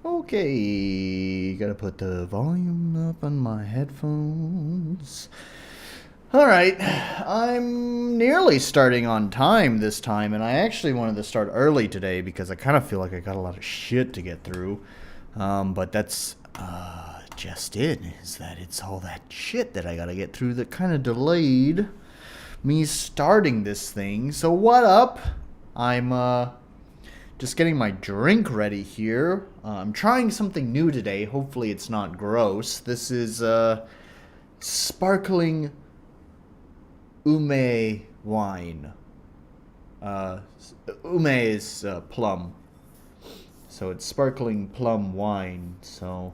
Okay, gotta put the volume up on my headphones. Alright, I'm nearly starting on time this time, and I actually wanted to start early today because I kind of feel like I got a lot of shit to get through. But that's just it, is that it's all that shit that I gotta get through that kind of delayed me starting this thing. So what up? I'm just getting my drink ready here. I'm trying something new today. Hopefully it's not gross. This is sparkling ume wine. Ume is plum. So it's sparkling plum wine. So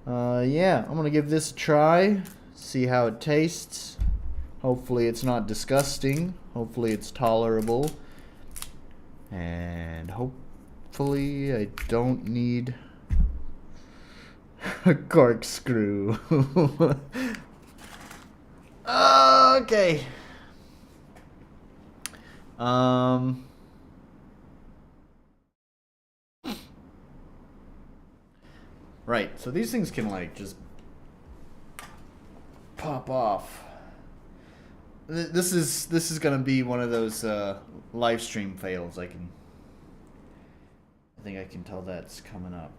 yeah, I'm gonna give this a try. See how it tastes. Hopefully it's not disgusting. Hopefully it's tolerable. And hopefully I don't need a corkscrew. Okay. Right, so these things can like just pop off. This is gonna be one of those live stream fails. I think I can tell that's coming up.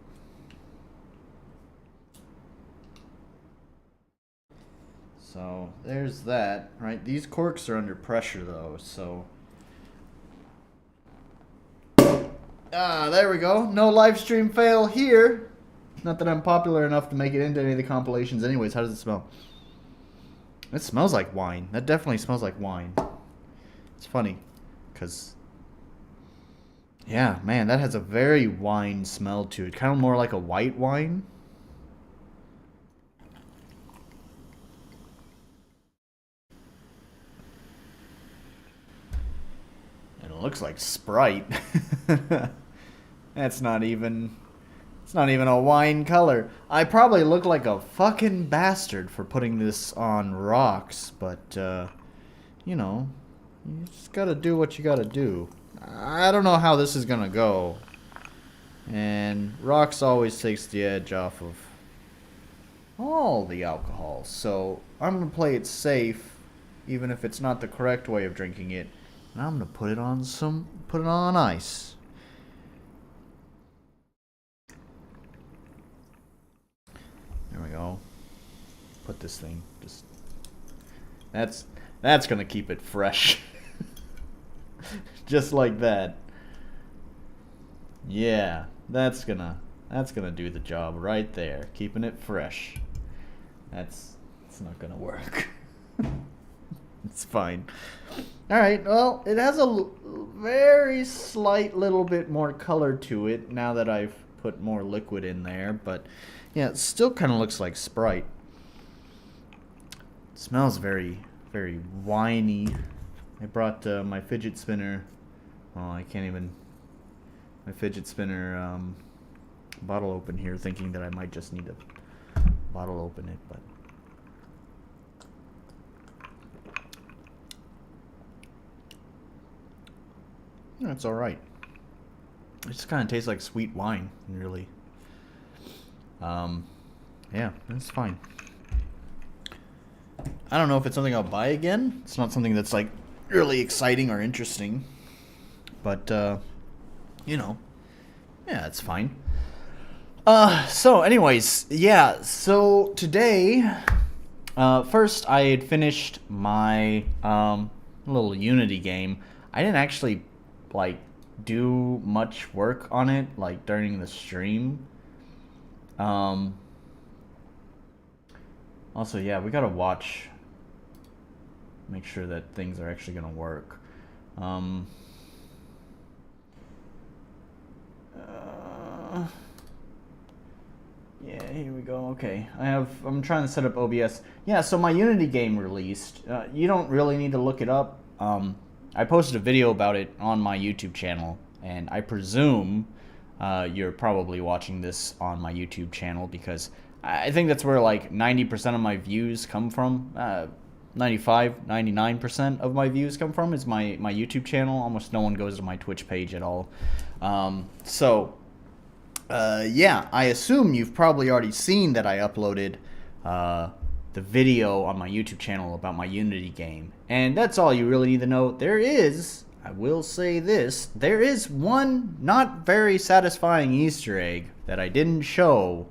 So there's that. Right, these corks are under pressure though. So there we go. No live stream fail here. Not that I'm popular enough to make it into any of the compilations. Anyways, how does it smell? It smells like wine. That definitely smells like wine. It's funny, because, yeah, man, that has a very wine smell to it. Kind of more like a white wine. And it looks like Sprite. That's not even... It's not even a wine color. I probably look like a fucking bastard for putting this on rocks, but, you know, you just gotta do what you gotta do. I don't know how this is gonna go. And rocks always takes the edge off of all the alcohol, so I'm gonna play it safe, even if it's not the correct way of drinking it. And I'm gonna put it on ice. There we go. Put this thing just... That's gonna keep it fresh. Just like that. Yeah, that's gonna do the job right there. Keeping it fresh. It's not gonna work. It's fine. Alright, well, it has a very slight little bit more color to it now that I've put more liquid in there, but yeah, it still kind of looks like Sprite. It smells very, very winey. I brought my fidget spinner. Oh, I can't even... My fidget spinner bottle open here, thinking that I might just need to bottle open it, but... That's alright. It just kind of tastes like sweet wine, really. Yeah, it's fine. I don't know if it's something I'll buy again. It's not something that's, like, really exciting or interesting. But, you know. Yeah, it's fine. So, anyways, yeah. So, today, first, I had finished my, little Unity game. I didn't actually, like, do much work on it, like, during the stream. Also, yeah, we gotta make sure that things are actually gonna work. Yeah, here we go. Okay, I'm trying to set up OBS. Yeah, so my Unity game released. You don't really need to look it up. I posted a video about it on my YouTube channel, and I presume you're probably watching this on my YouTube channel because I think that's where like 90% of my views come from. 95, 99% of my views come from is my YouTube channel. Almost no one goes to my Twitch page at all. So Yeah, I assume you've probably already seen that I uploaded the video on my YouTube channel about my Unity game. And that's all you really need to know. I will say this, there is one not very satisfying Easter egg that I didn't show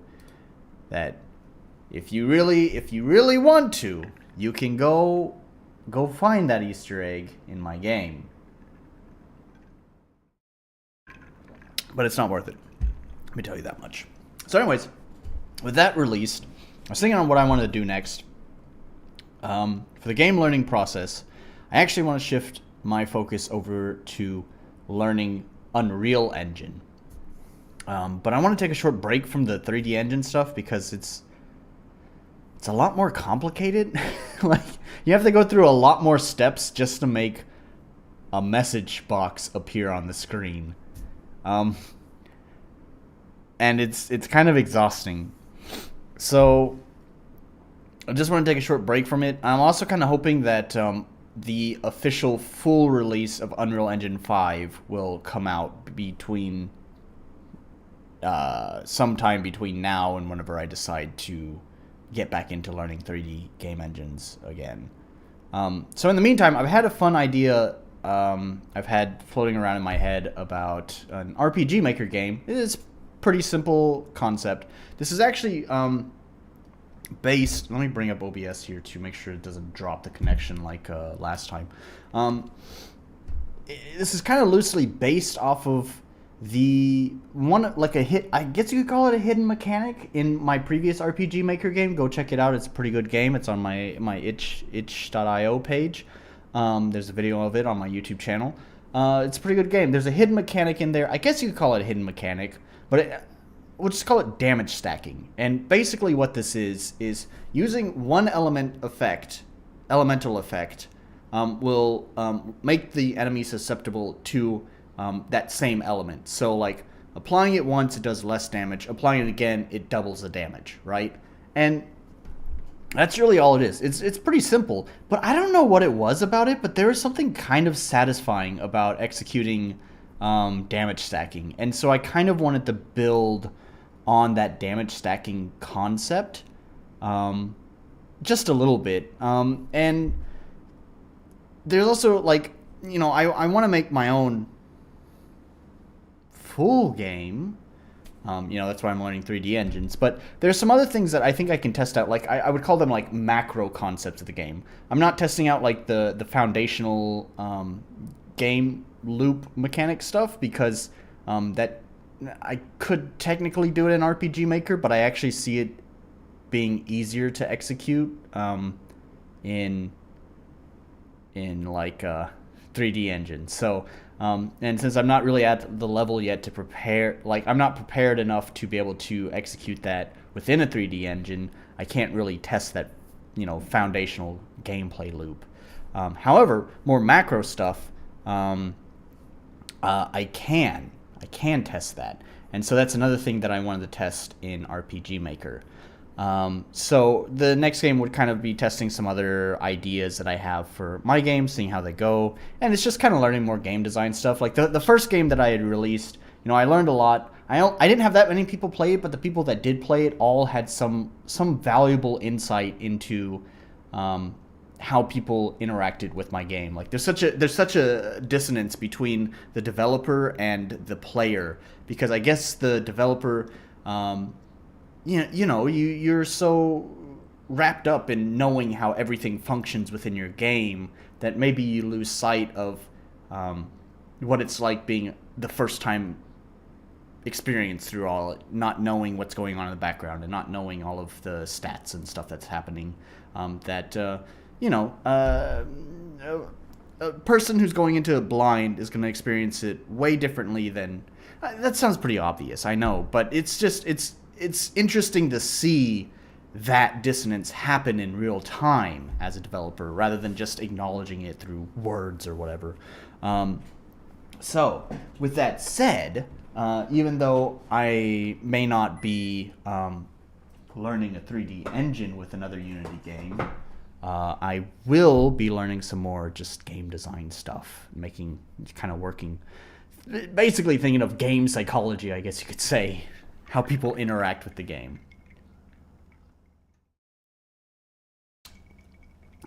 that if you really want to, you can go find that Easter egg in my game. But it's not worth it. Let me tell you that much. So anyways, with that released, I was thinking on what I wanted to do next. For the game learning process, I actually want to shift my focus over to learning Unreal Engine. But I want to take a short break from the 3D engine stuff because it's a lot more complicated. Like, you have to go through a lot more steps just to make a message box appear on the screen. And it's kind of exhausting. So I just want to take a short break from it. I'm also kind of hoping that the official full release of Unreal Engine 5 will come out between sometime between now and whenever I decide to get back into learning 3D game engines again. So in the meantime, I've had a fun idea I've had floating around in my head about an RPG Maker game. It's a pretty simple concept. This is actually based... Let me bring up OBS here to make sure it doesn't drop the connection like last time. This is kind of loosely based off of the one, like I guess you could call it a hidden mechanic in my previous RPG Maker game. Go check it out. It's a pretty good game. It's on my itch.io page. There's a video of it on my YouTube channel. It's a pretty good game. There's a hidden mechanic in there. I guess you could call it a hidden mechanic, but we'll just call it damage stacking. And basically what this is using one elemental effect will make the enemy susceptible to that same element. So like applying it once, it does less damage. Applying it again, it doubles the damage, right? And that's really all it is. It's pretty simple, but I don't know what it was about it, but there was something kind of satisfying about executing damage stacking. And so I kind of wanted to build on that damage stacking concept just a little bit. And there's also, like, you know, I want to make my own full game. You know, that's why I'm learning 3D engines. But there's some other things that I think I can test out. Like, I would call them, like, macro concepts of the game. I'm not testing out, like, the foundational game loop mechanic stuff because that I could technically do it in RPG Maker, but I actually see it being easier to execute in like 3D engine. So and since I'm not really at the level yet to prepare, like I'm not prepared enough to be able to execute that within a 3D engine, I can't really test that, you know, foundational gameplay loop. However, more macro stuff, I can test that. And so that's another thing that I wanted to test in RPG Maker. So the next game would kind of be testing some other ideas that I have for my game, seeing how they go, and it's just kind of learning more game design stuff. Like the first game that I had released, you know, I learned a lot. I didn't have that many people play it, but the people that did play it all had some valuable insight into how people interacted with my game. Like there's such a dissonance between the developer and the player, because I guess the developer you're so wrapped up in knowing how everything functions within your game that maybe you lose sight of what it's like being the first time experience through all it, not knowing what's going on in the background and not knowing all of the stats and stuff that's happening. A person who's going into it blind is going to experience it way differently than... that sounds pretty obvious, I know, but it's interesting to see that dissonance happen in real time as a developer rather than just acknowledging it through words or whatever. So, with that said, even though I may not be learning a 3D engine with another Unity game, I will be learning some more just game design stuff, working, basically thinking of game psychology, I guess you could say, how people interact with the game.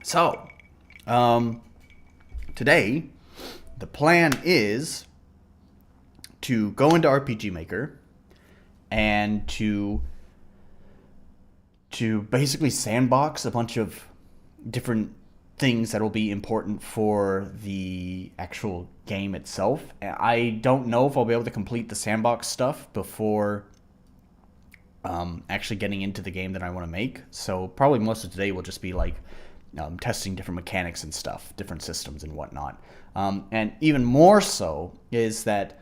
So, today, the plan is to go into RPG Maker and to basically sandbox a bunch of different things that will be important for the actual game itself. I don't know if I'll be able to complete the sandbox stuff before actually getting into the game that I want to make. So probably most of today will just be like testing different mechanics and stuff, different systems and whatnot. And even more so is that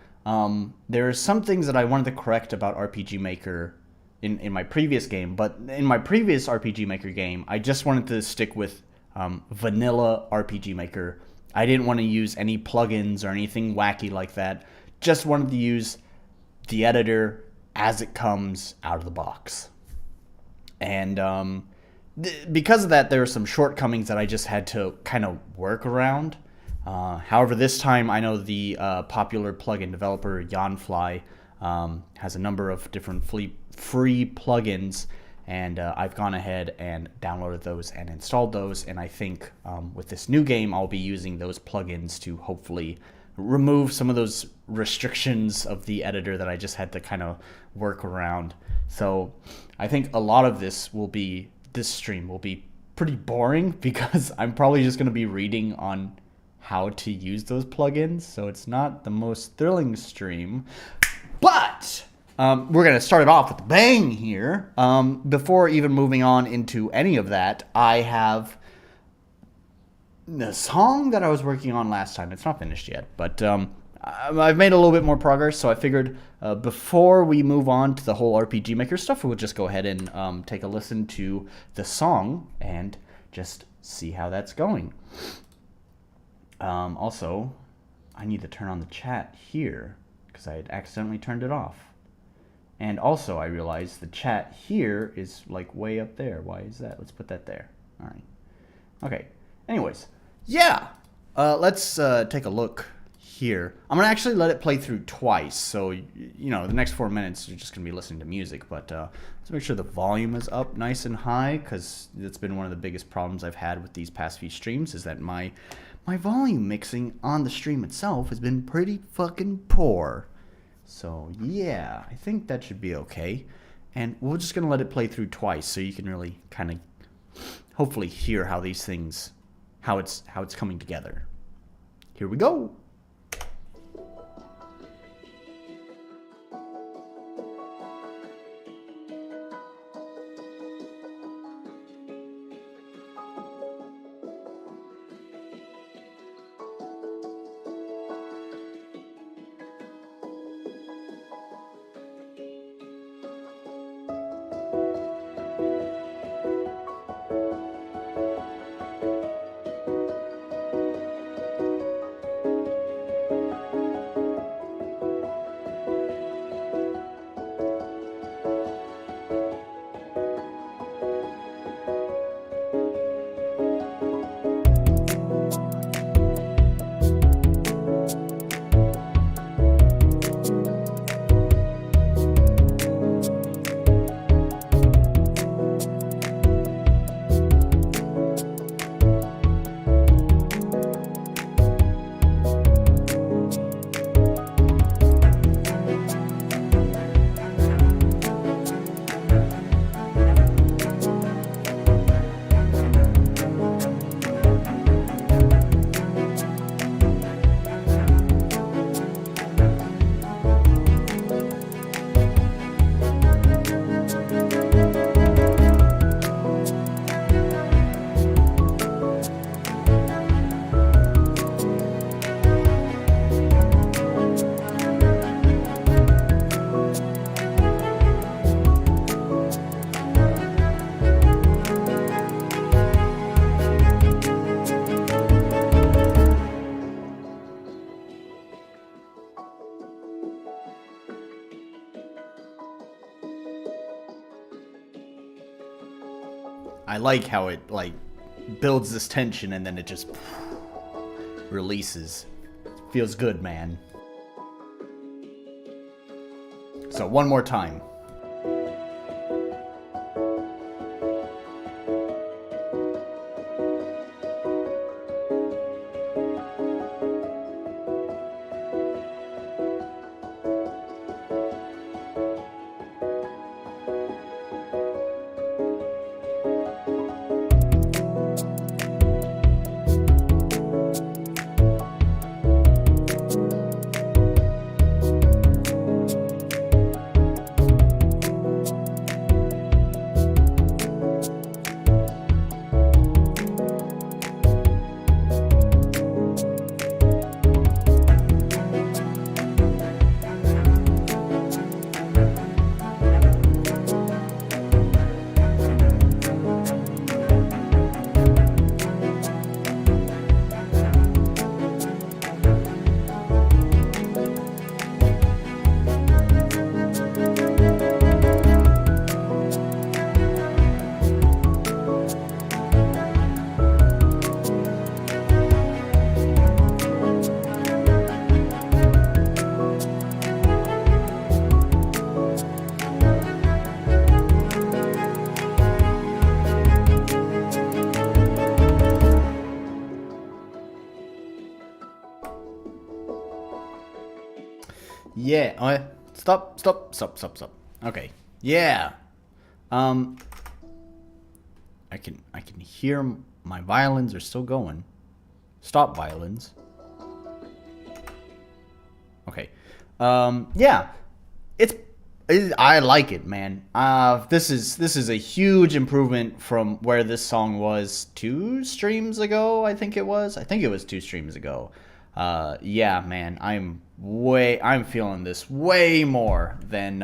there are some things that I wanted to correct about RPG Maker in my previous game, but in my previous RPG Maker game, I just wanted to stick with vanilla RPG Maker. I didn't want to use any plugins or anything wacky like that. Just wanted to use the editor as it comes out of the box. And because of that, there are some shortcomings that I just had to kind of work around. However, this time I know the popular plugin developer Yanfly has a number of different free plugins, and I've gone ahead and downloaded those and installed those, and I think with this new game I'll be using those plugins to hopefully remove some of those restrictions of the editor that I just had to kind of work around. So I think a lot of this stream will be pretty boring because I'm probably just going to be reading on how to use those plugins, so it's not the most thrilling stream. But we're going to start it off with a bang here. Before even moving on into any of that, I have the song that I was working on last time. It's not finished yet, but I've made a little bit more progress, so I figured before we move on to the whole RPG Maker stuff, we'll just go ahead and take a listen to the song and just see how that's going. Also, I need to turn on the chat here because I had accidentally turned it off. And also, I realized the chat here is like way up there. Why is that? Let's put that there. All right. Okay. Anyways, yeah. Let's take a look here. I'm going to actually let it play through twice. So, you know, the next 4 minutes, you're just going to be listening to music. But let's make sure the volume is up nice and high, because that's been one of the biggest problems I've had with these past few streams, is that my volume mixing on the stream itself has been pretty fucking poor. So, yeah, I think that should be okay. And we're just going to let it play through twice so you can really kind of hopefully hear how these things, how it's coming together. Here we go. I like how it like builds this tension and then it just releases. Feels good, man. So one more time. Yeah. Stop. Okay. Yeah. I can hear my violins are still going. Stop violins. Okay. Yeah. I like it, man. This is a huge improvement from where this song was 2 streams ago. I think it was 2 streams ago. Yeah, man. I'm feeling this way more than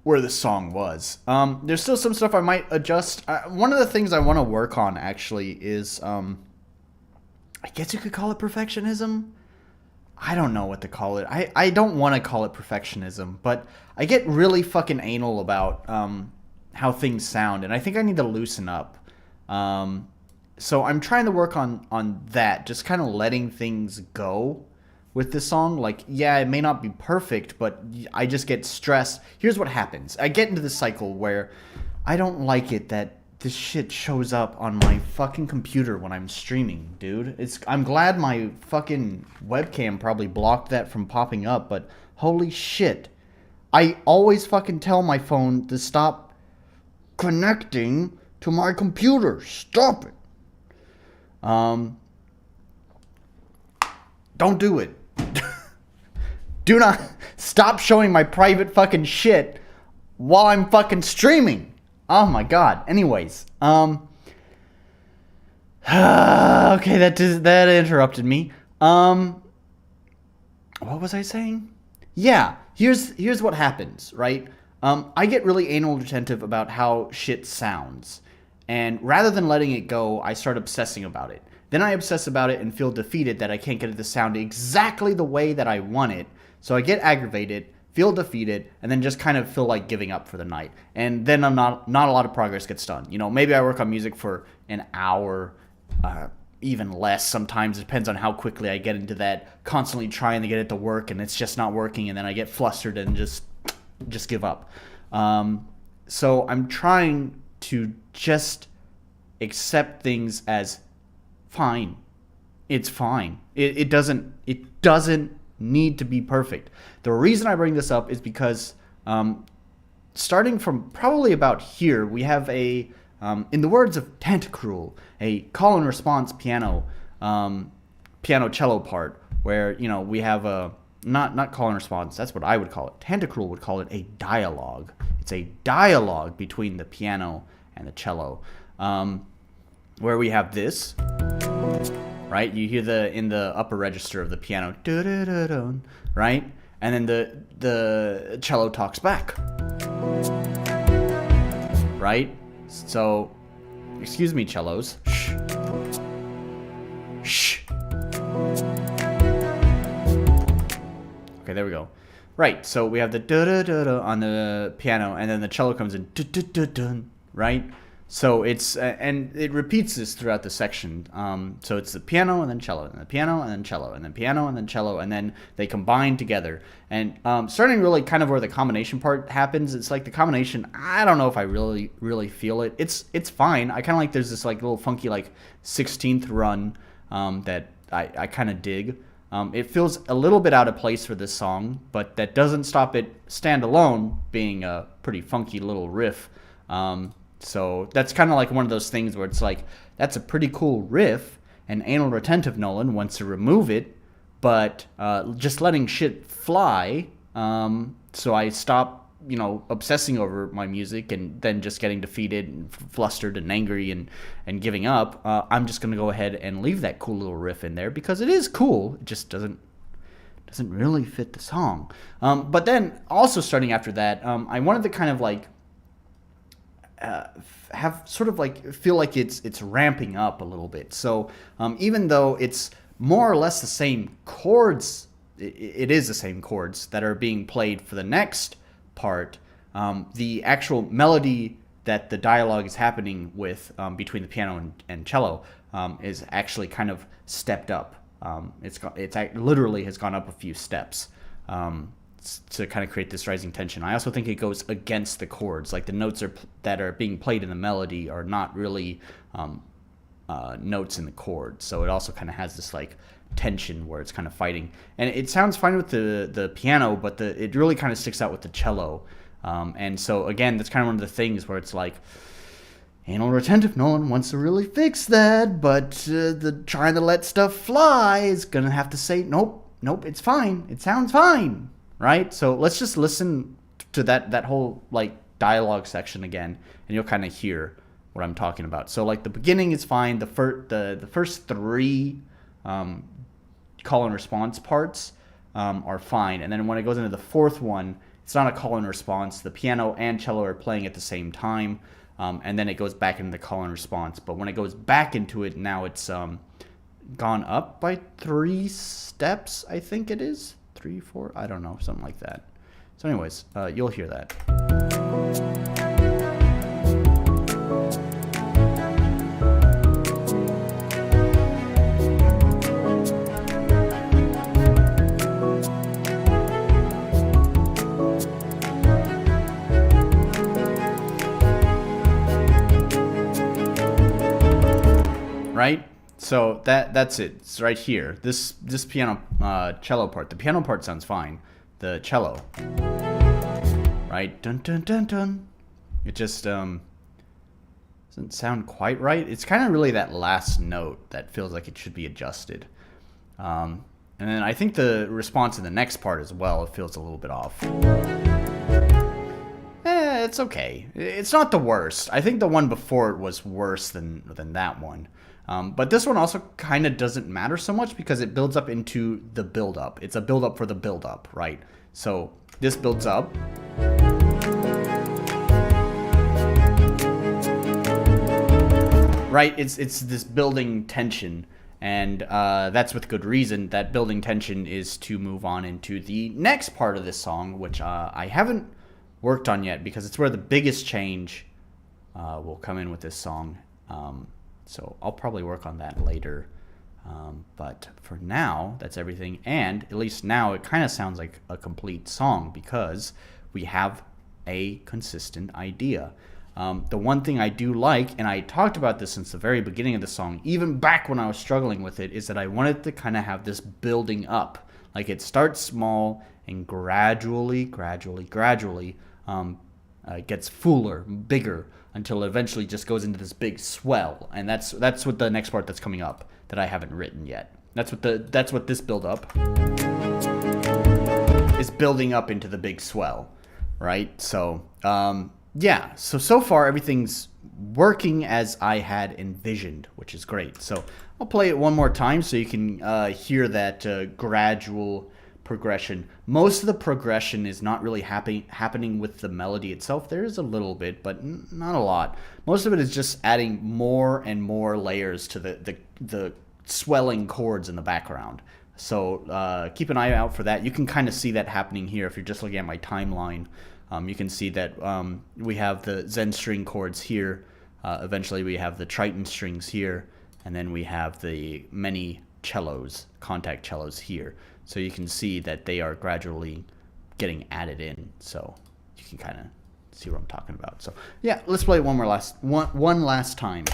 where the song was. There's still some stuff I might adjust. One of the things I want to work on actually is, I guess you could call it perfectionism. I don't know what to call it. I don't want to call it perfectionism, but I get really fucking anal about how things sound, and I think I need to loosen up. So I'm trying to work on that, just kind of letting things go with this song. Like, yeah, it may not be perfect, but I just get stressed. Here's what happens. I get into this cycle where I don't like it that this shit shows up on my fucking computer when I'm streaming, dude. I'm glad my fucking webcam probably blocked that from popping up, but holy shit. I always fucking tell my phone to stop connecting to my computer. Stop it. Don't do it. Do not stop showing my private fucking shit while I'm fucking streaming. Oh my god. Anyways, okay, that interrupted me. What was I saying? Yeah, here's what happens, right? I get really anal retentive about how shit sounds. And rather than letting it go, I start obsessing about it. Then I obsess about it and feel defeated that I can't get it to sound exactly the way that I want it. So I get aggravated, feel defeated, and then just kind of feel like giving up for the night. And then not a lot of progress gets done. You know, maybe I work on music for an hour, even less sometimes. It depends on how quickly I get into that, constantly trying to get it to work, and it's just not working, and then I get flustered and just give up. So I'm trying to just accept things as fine. It's fine. It doesn't need to be perfect. The reason I bring this up is because starting from probably about here, we have a, in the words of Tantacruel, a call and response piano cello part where, you know, we have a, not call and response, that's what I would call it. Tantacruel would call it a dialogue. It's a dialogue between the piano and the cello, where we have this, right? You hear in the upper register of the piano, right? And then the cello talks back, right? So, excuse me, cellos. Shh. Shh. Okay, there we go. Right, so we have the da-da-da-da on the piano, and then the cello comes in, da-da-da-dun, right? So it's, and it repeats this throughout the section. So it's the piano and then cello, and the piano and then cello, and then piano and then cello, and then they combine together. And starting really kind of where the combination part happens, it's like the combination, I don't know if I really feel it. It's fine. I kind of like, there's this like little funky like 16th run that I kind of dig. It feels a little bit out of place for this song, but that doesn't stop it stand alone being a pretty funky little riff. So that's kind of like one of those things where it's like, that's a pretty cool riff, and anal retentive Nolan wants to remove it, but just letting shit fly, so I stop, you know, obsessing over my music and then just getting defeated and flustered and angry and giving up. I'm just going to go ahead and leave that cool little riff in there because it is cool. It just doesn't really fit the song. But then also starting after that, I wanted to kind of like have sort of like feel like it's ramping up a little bit. So even though it's more or less the same chords, it is the same chords that are being played for the next part. The actual melody that the dialogue is happening with between the piano and cello is actually kind of stepped up. It's literally has gone up a few steps to kind of create this rising tension. I also think it goes against the chords. Like the notes that are being played in the melody are not really notes in the chord. So it also kind of has this like tension where it's kind of fighting. And it sounds fine with the piano, but it really kind of sticks out with the cello. And so, again, that's kind of one of the things where it's like, anal retentive, no one wants to really fix that, but the trying to let stuff fly is going to have to say, nope, it's fine. It sounds fine, right? So let's just listen to that whole, like, dialogue section again, and you'll kind of hear what I'm talking about. So, like, the beginning is fine. The first three call and response parts are fine. And then when it goes into the fourth one, it's not a call and response. The piano and cello are playing at the same time. And then it goes back into the call and response. But when it goes back into it, now it's gone up by 3 steps, I think it is. 3, 4, I don't know, something like that. So anyways, you'll hear that. Right? So that's it. It's right here. This piano cello part. The piano part sounds fine. The cello. Right? Dun dun dun dun. It just doesn't sound quite right. It's kind of really that last note that feels like it should be adjusted. And then I think the response in the next part as well, it feels a little bit off. It's okay. It's not the worst. I think the one before it was worse than that one. But this one also kind of doesn't matter so much because it builds up into the build-up. It's a build-up for the build-up, right? So this builds up. Right? It's this building tension. And that's with good reason. That building tension is to move on into the next part of this song, which I haven't worked on yet because it's where the biggest change will come in with this song. So I'll probably work on that later. But for now, that's everything. And at least now it kind of sounds like a complete song because we have a consistent idea. The one thing I do like, and I talked about this since the very beginning of the song, even back when I was struggling with it, is that I wanted to kind of have this building up. Like it starts small and gradually gets fuller, bigger, until it eventually just goes into this big swell. And that's what the next part that's coming up that I haven't written yet. That's what this build up is, building up into the big swell, right? So yeah, so far everything's working as I had envisioned, which is great. So I'll play it one more time so you can hear that gradual progression. Most of the progression is not really happening with the melody itself. There is a little bit, but not a lot. Most of it is just adding more and more layers to the swelling chords in the background. So keep an eye out for that. You can kind of see that happening here if you're just looking at my timeline. You can see that we have the Zen string chords here. Eventually we have the Triton strings here. And then we have the many cellos, contact cellos here. So you can see that they are gradually getting added in. So you can kind of see what I'm talking about. So yeah, let's play it one last time.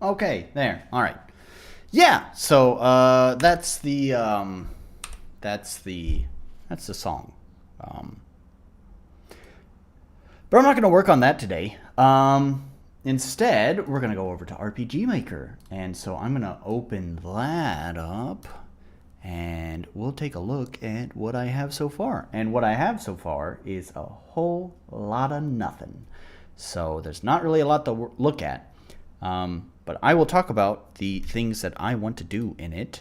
Okay, there. All right. Yeah. So that's the song. But I'm not going to work on that today. Instead, we're going to go over to RPG Maker. And so I'm going to open that up. And we'll take a look at what I have so far. And what I have so far is a whole lot of nothing. So there's not really a lot to look at. But I will talk about the things that I want to do in it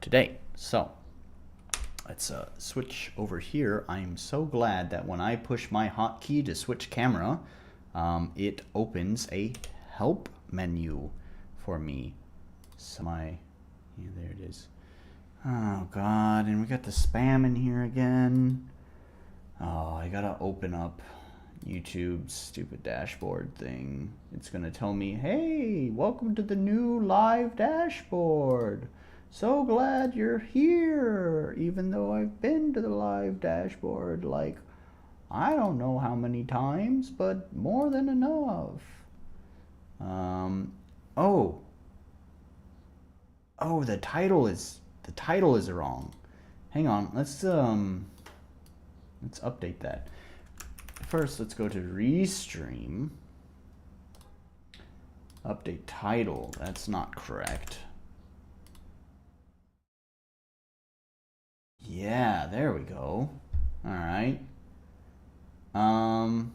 today. So let's switch over here. I'm so glad that when I push my hotkey to switch camera, it opens a help menu for me. So yeah, there it is. Oh God, and we got the spam in here again. Oh, I gotta open up YouTube's stupid dashboard thing. It's gonna tell me, hey, welcome to the new live dashboard. So glad you're here, even though I've been to the live dashboard like, I don't know how many times, but more than enough. Oh, the title is wrong. Hang on, let's update that. First, let's go to Restream. Update title. That's not correct. Yeah, there we go. All right. All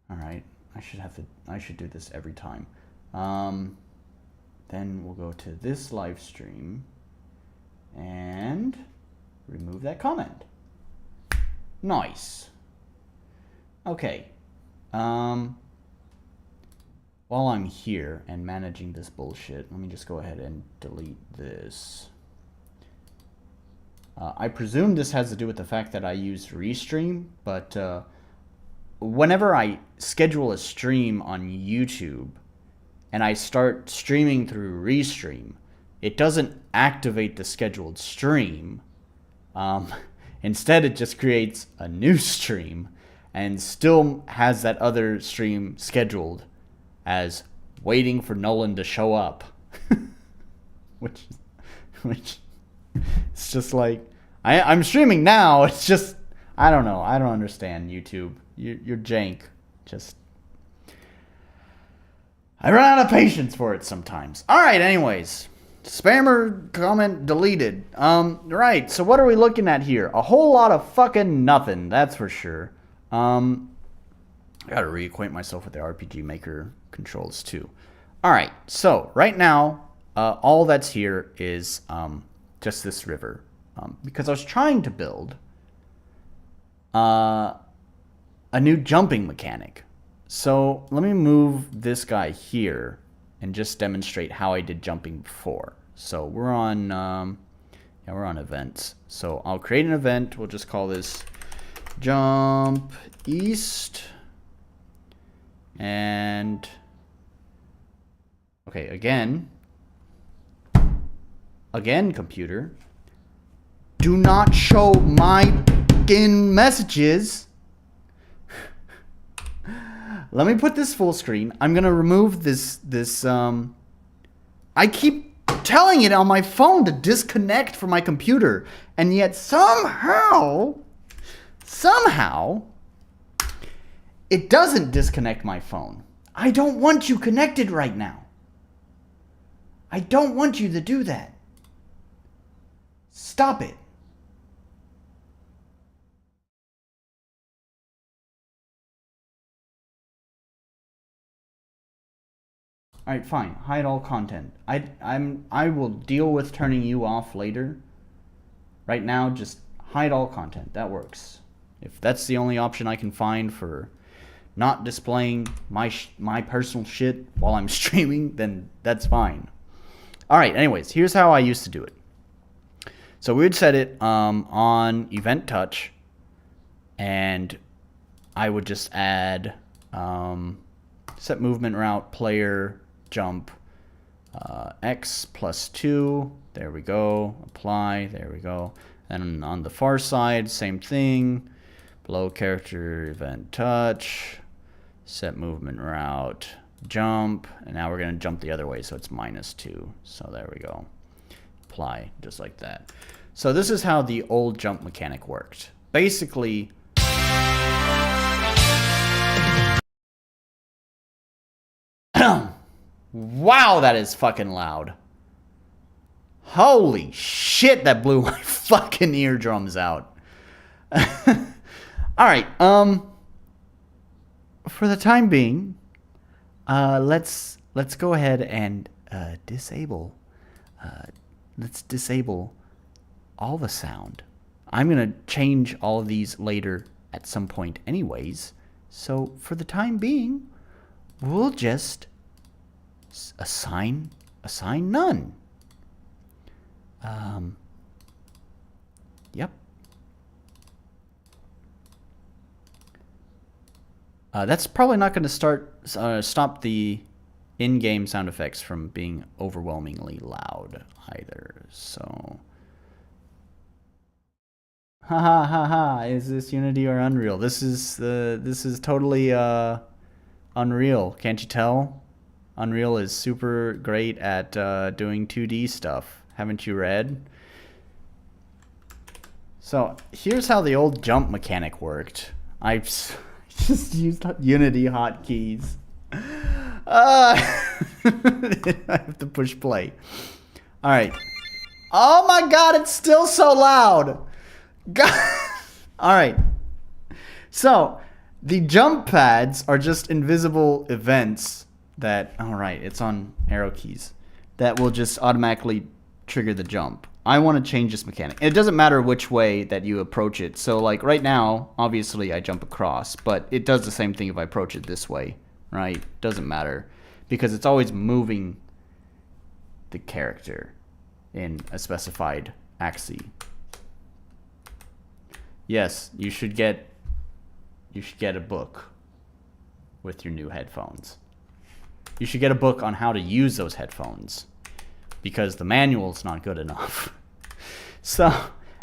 right. I should do this every time. Then we'll go to this live stream and remove that comment. Nice. Okay. While I'm here and managing this bullshit, let me just go ahead and delete this. I presume this has to do with the fact that I use Restream, but whenever I schedule a stream on YouTube and I start streaming through Restream, it doesn't activate the scheduled stream. Instead, it just creates a new stream and still has that other stream scheduled as waiting for Nolan to show up. which it's just like, I'm streaming now. It's just, I don't know. I don't understand YouTube. You're jank. Just, I run out of patience for it sometimes. All right, anyways. Spammer comment deleted. Right, so what are we looking at here? A whole lot of fucking nothing, that's for sure. I gotta reacquaint myself with the RPG Maker controls too. Alright, so right now, all that's here is just this river. Because I was trying to build a new jumping mechanic. So let me move this guy here and just demonstrate how I did jumping before. So we're on events. So I'll create an event. We'll just call this Jump East. And okay, again, computer, do not show my fucking messages. Let me put this full screen. I'm gonna remove this. I keep telling it on my phone to disconnect from my computer, and yet somehow, it doesn't disconnect my phone. I don't want you connected right now. I don't want you to do that. Stop it. All right, fine. Hide all content. I will deal with turning you off later. Right now, just hide all content. That works. If that's the only option I can find for not displaying my personal shit while I'm streaming, then that's fine. All right. Anyways, here's how I used to do it. So we would set it on Event Touch, and I would just add set movement route player jump X +2. There we go. Apply. There we go. And on the far side, same thing. Below character event touch. Set movement route jump, and now we're going to jump the other way, so it's -2. So there we go. Apply, just like that. So this is how the old jump mechanic worked. Basically, wow, that is fucking loud. Holy shit, that blew my fucking eardrums out. Alright, for the time being, let's go ahead and disable let's disable all the sound. I'm gonna change all of these later at some point anyways, so for the time being, we'll just assign none. Yep. That's probably not going to stop the in-game sound effects from being overwhelmingly loud either. So, ha ha ha ha! Is this Unity or Unreal? This is totally Unreal. Can't you tell? Unreal is super great at doing 2D stuff. Haven't you read? So here's how the old jump mechanic worked. I just used Unity hotkeys. I have to push play. All right. Oh my God, it's still so loud. God. All right. So the jump pads are just invisible events that, all right, it's on arrow keys, that will just automatically trigger the jump. I want to change this mechanic. It doesn't matter which way that you approach it. So like right now, obviously I jump across, but it does the same thing if I approach it this way, right? Doesn't matter because it's always moving the character in a specified axis. Yes, you should get a book with your new headphones. You should get a book on how to use those headphones, because the manual's not good enough. So,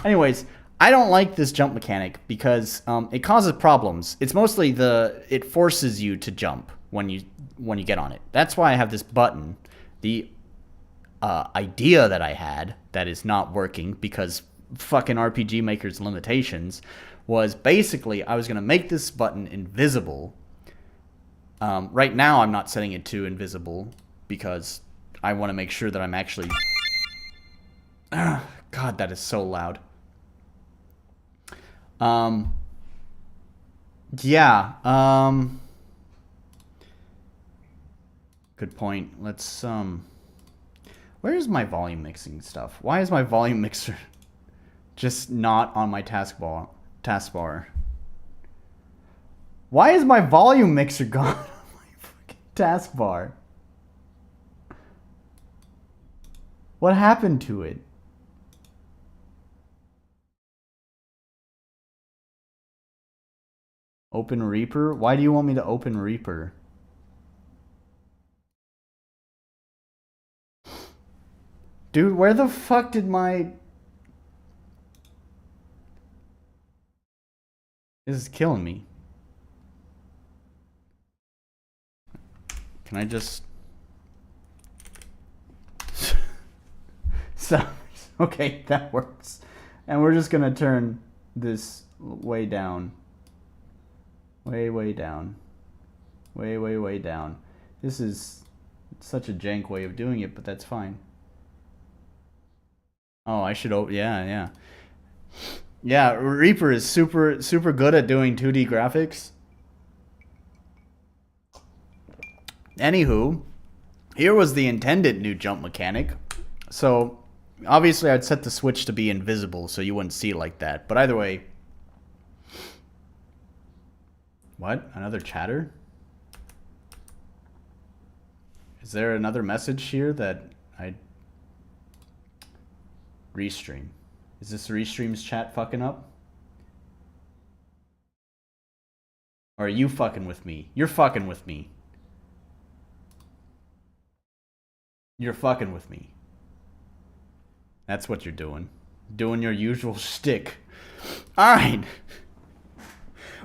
anyways, I don't like this jump mechanic because it causes problems. It's mostly it forces you to jump when you get on it. That's why I have this button. The idea that I had that is not working because fucking RPG Maker's limitations was basically I was going to make this button invisible. Right now I'm not setting it to invisible because I want to make sure that I'm actually... God, that is so loud. Yeah. Good point. Let's, where's my volume mixing stuff? Why is my volume mixer just not on my taskbar? Why is my volume mixer gone on my fucking taskbar? What happened to it? Open Reaper? Why do you want me to open Reaper? Dude, where the fuck did my... This is killing me. Can I just... So, okay, that works. And we're just gonna turn this way down. Way down. Way down. This is such a jank way of doing it, but that's fine. Oh, I should open... Yeah. Yeah, Reaper is super good at doing 2D graphics. Anywho, here was the intended new jump mechanic. So, obviously I'd set the switch to be invisible so you wouldn't see it like that. But either way... What? Another chatter? Is there another message here that I... Restream. Is this Restream's chat fucking up? Or are you fucking with me? You're fucking with me. You're fucking with me. That's what you're doing. Doing your usual shtick. Alright.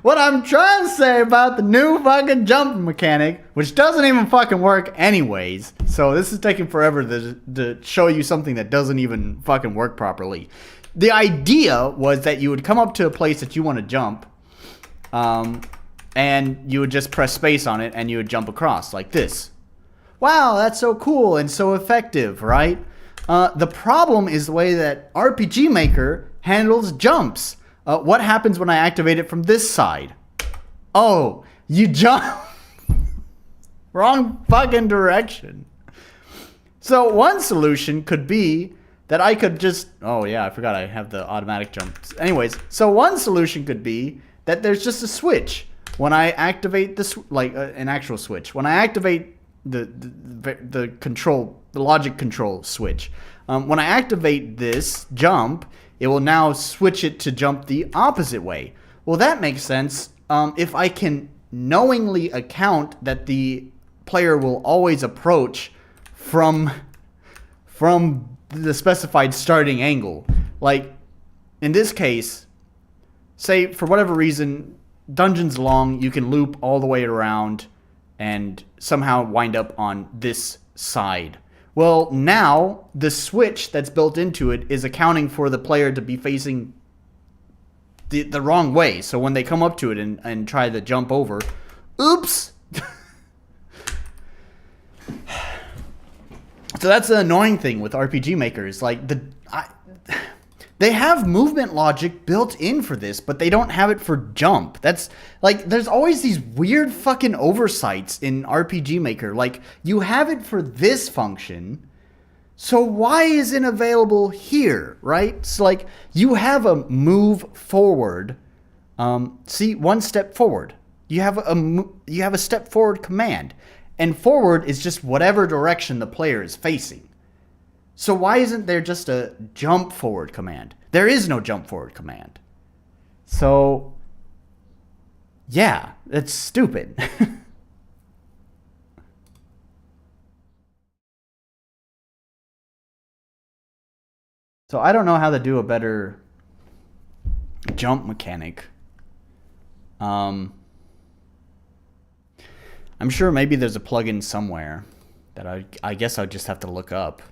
What I'm trying to say about the new fucking jumping mechanic, which doesn't even fucking work anyways. So this is taking forever to show you something that doesn't even fucking work properly. The idea was that you would come up to a place that you want to jump, and you would just press space on it and you would jump across like this. Wow, that's so cool and so effective, right? The problem is the way that RPG Maker handles jumps. What happens when I activate it from this side? Oh, you jump wrong fucking direction. So one solution could be that I could just, oh yeah, I forgot I have the automatic jumps. Anyways, so one solution could be that there's just a switch. When I activate this, like an actual switch, when I activate the control, the logic control switch, when I activate this jump, it will now switch it to jump the opposite way. Well, that makes sense if I can knowingly account that the player will always approach from the specified starting angle. Like, in this case, say, for whatever reason, dungeon's long, you can loop all the way around and somehow wind up on this side. Well, now the switch that's built into it is accounting for the player to be facing the wrong way. So when they come up to it and try to jump over, oops. So that's the annoying thing with RPG makers. Like they have movement logic built in for this, but they don't have it for jump. That's like, there's always these weird fucking oversights in RPG Maker. Like, you have it for this function, so why isn't it available here, right? So like, you have a move forward. See, one step forward. You have a step forward command, and forward is just whatever direction the player is facing. So why isn't there just a jump forward command? There is no jump forward command. So, yeah, it's stupid. So I don't know how to do a better jump mechanic. I'm sure maybe there's a plugin somewhere that I guess I'd just have to look up.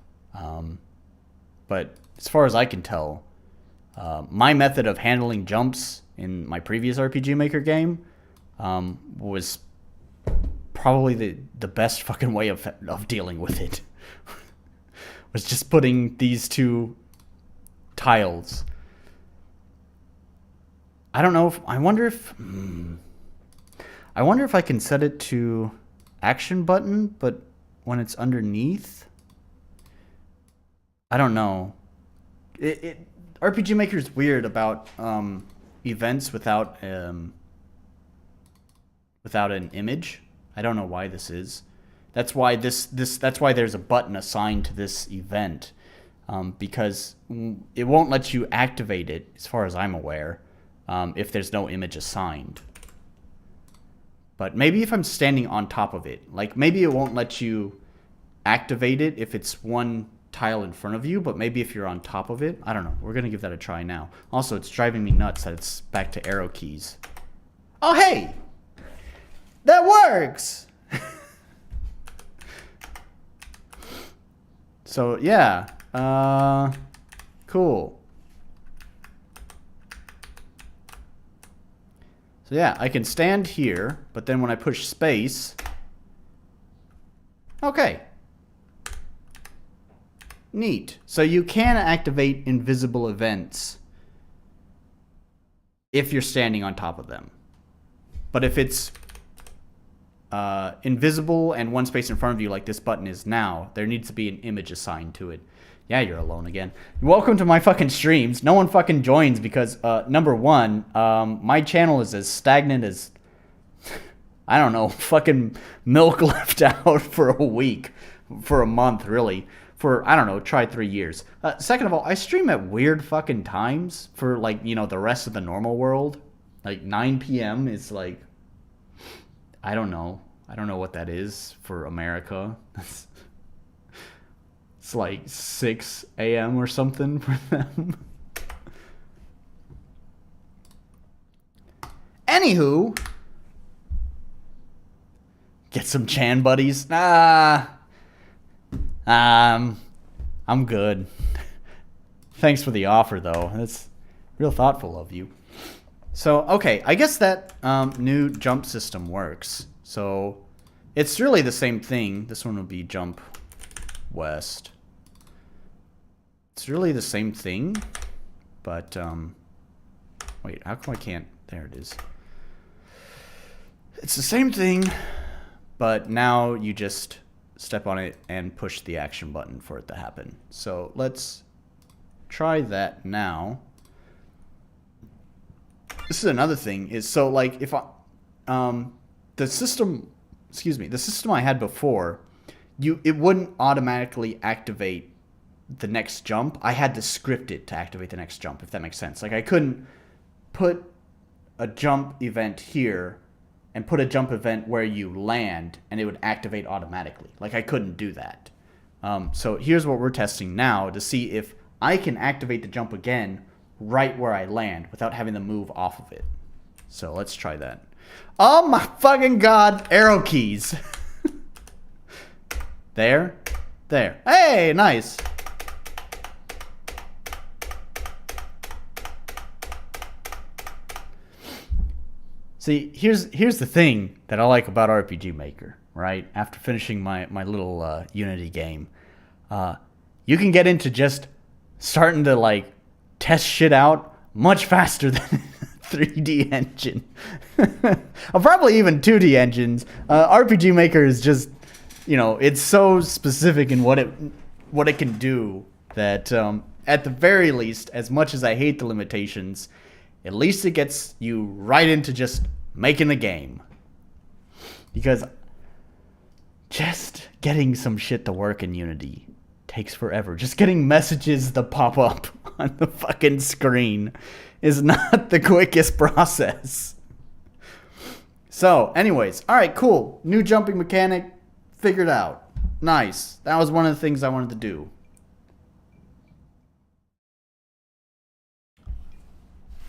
But as far as I can tell, my method of handling jumps in my previous RPG Maker game was probably the best fucking way of dealing with it. Was just putting these two tiles. I don't know if I wonder if I can set it to action button, but when it's underneath, I don't know. RPG Maker is weird about events without an image. I don't know why this is. That's why that's why there's a button assigned to this event, because it won't let you activate it, as far as I'm aware, if there's no image assigned. But maybe if I'm standing on top of it, like maybe it won't let you activate it if it's one tile in front of you, but maybe if you're on top of it, I don't know. We're gonna give that a try now. Also, it's driving me nuts that it's back to arrow keys. Oh hey, that works. So yeah, cool. So yeah, I can stand here, but then when I push space, okay. Neat. So you can activate invisible events if you're standing on top of them. But if it's invisible and one space in front of you like this button is now, there needs to be an image assigned to it. Yeah, you're alone again. Welcome to my fucking streams. No one fucking joins because, number one, my channel is as stagnant as, I don't know, fucking milk left out for a week, for a month, really. For, I don't know, try 3 years. Second of all, I stream at weird fucking times for, like, you know, the rest of the normal world. Like, 9 p.m. is, like, I don't know. I don't know what that is for America. It's like 6 a.m. or something for them. Anywho, get some Chan buddies. I'm good. Thanks for the offer, though. That's real thoughtful of you. So, okay, I guess that new jump system works. So, it's really the same thing. This one will be jump west. It's really the same thing, but, wait, how come I can't? There it is. It's the same thing, but now you just step on it and push the action button for it to happen. So, let's try that now. This is another thing, is so like if I, the system I had before, it wouldn't automatically activate the next jump. I had to script it to activate the next jump, if that makes sense. Like I couldn't put a jump event here and put a jump event where you land and it would activate automatically. Like I couldn't do that. So here's what we're testing now to see if I can activate the jump again right where I land without having to move off of it. So let's try that. Oh my fucking god, arrow keys. There. Hey, nice. See, here's the thing that I like about RPG Maker, right? After finishing my little Unity game, you can get into just starting to like test shit out much faster than 3D engine. Or probably even 2D engines. RPG Maker is just, you know, it's so specific in what it can do that at the very least, as much as I hate the limitations, at least it gets you right into just making a game. Because just getting some shit to work in Unity takes forever. Just getting messages that pop up on the fucking screen is not the quickest process. So, anyways, alright, cool. New jumping mechanic figured out. Nice. That was one of the things I wanted to do.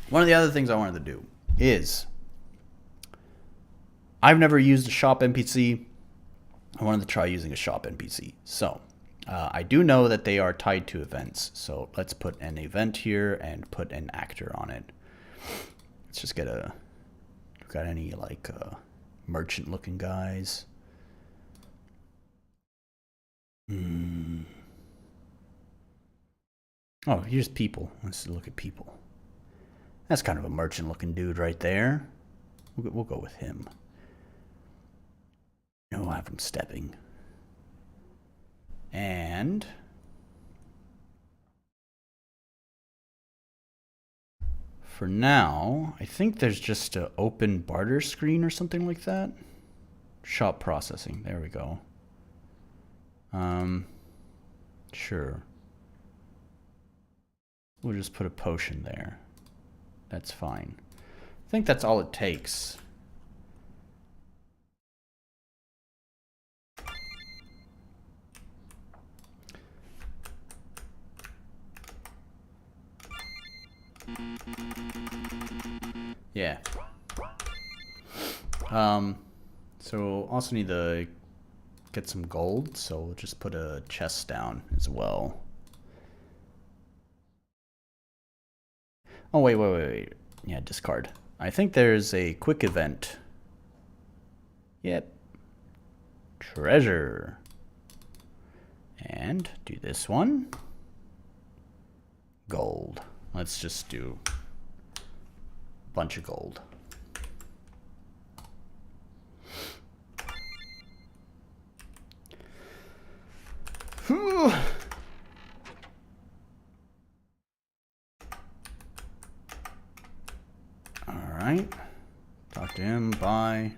One of the other things I wanted to do is I've never used a shop NPC. I wanted to try using a shop NPC. So I do know that they are tied to events. So let's put an event here and put an actor on it. Let's just get got any like merchant looking guys? Oh, here's people. Let's look at people. That's kind of a merchant looking dude right there. We'll go with him. We'll have him stepping. And for now, I think there's just an open barter screen or something like that. Shop processing. There we go. Sure. We'll just put a potion there. That's fine. I think that's all it takes. Yeah. So also need to get some gold, so we'll just put a chest down as well. Oh, wait. Yeah, discard. I think there's a quick event. Yep. Treasure. And do this one. Gold. Let's just do a bunch of gold. Whew. Alright. Talk to him. Bye.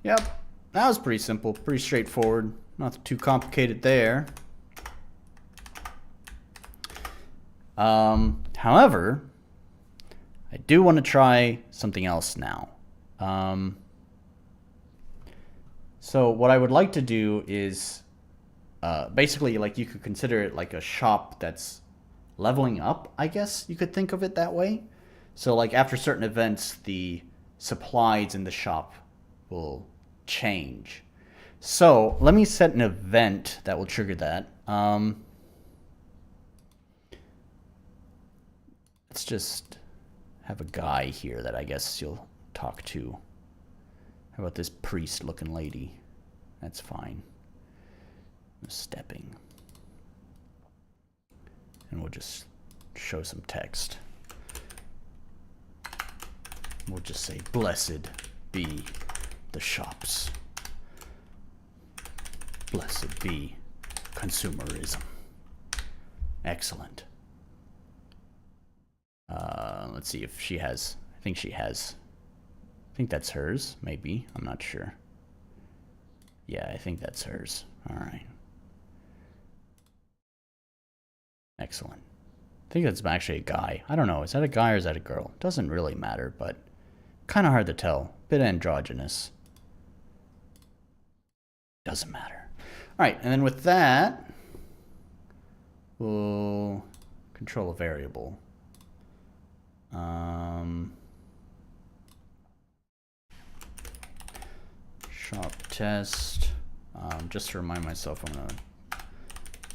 Yep. That was pretty simple. Pretty straightforward. Not too complicated there. However, I do want to try something else now. So what I would like to do is basically, like, you could consider it like a shop that's leveling up, I guess you could think of it that way. So like after certain events, the supplies in the shop will change. So let me set an event that will trigger that. Let's just have a guy here that I guess you'll talk to. How about this priest-looking lady? That's fine. Stepping. And we'll just show some text. We'll just say, blessed be the shops. Blessed be consumerism. Excellent. Let's see if she has, I think she has, I think that's hers, maybe, I'm not sure. Yeah, I think that's hers. All right. Excellent. I think that's actually a guy. I don't know, is that a guy or is that a girl? Doesn't really matter, but kind of hard to tell. Bit androgynous. Doesn't matter. All right, and then with that, we'll control a variable. Shop test. Just to remind myself, I'm gonna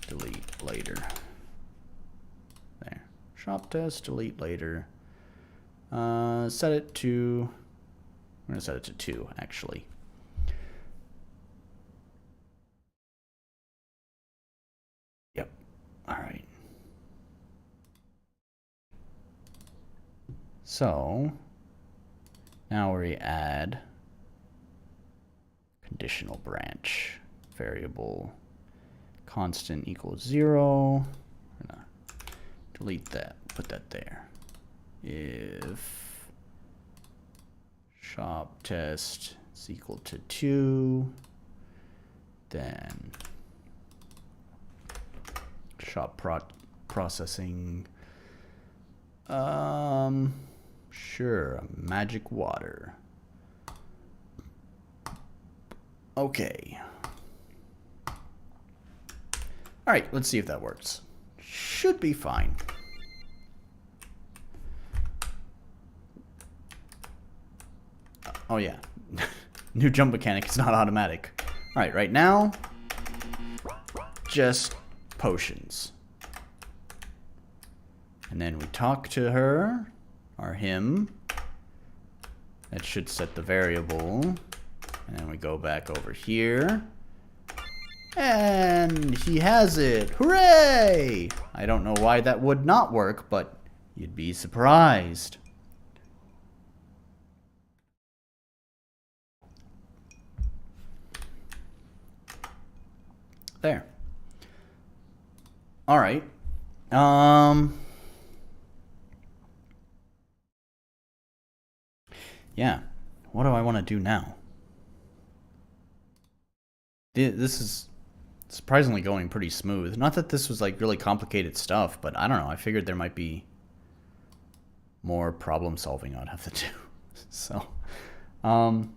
delete later. There. Shop test, delete later. Set it to, I'm gonna set it to 2 actually. Yep. All right. So now we add conditional branch variable constant equals 0. I'm gonna delete that, put that there. If shop test is equal to 2, then shop processing, sure, magic water. Okay. All right, let's see if that works. Should be fine. Oh yeah, new jump mechanic is not automatic. All right, right now, just potions. And then we talk to her, or him. That should set the variable. And then we go back over here. And he has it. Hooray! I don't know why that would not work, but you'd be surprised. There. All right. Yeah. What do I want to do now? This is surprisingly going pretty smooth. Not that this was like really complicated stuff, but I don't know. I figured there might be more problem solving I'd have to do. So, I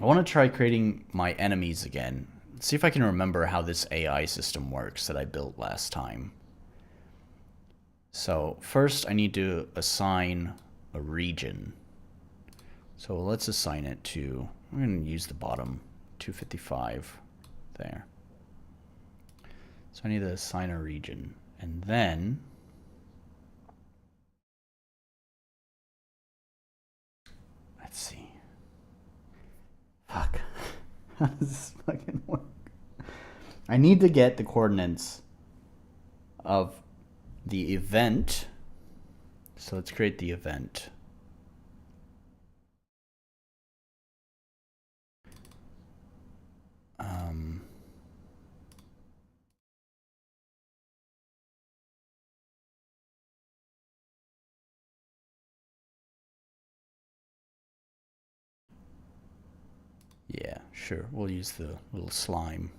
want to try creating my enemies again. See if I can remember how this AI system works that I built last time. So first I need to assign a region. So let's assign it to, I'm going to use the bottom 255 there. So I need to assign a region, and then let's see. Fuck. How does this fucking work? I need to get the coordinates of the event. So let's create the event. Yeah, sure. We'll use the little slime.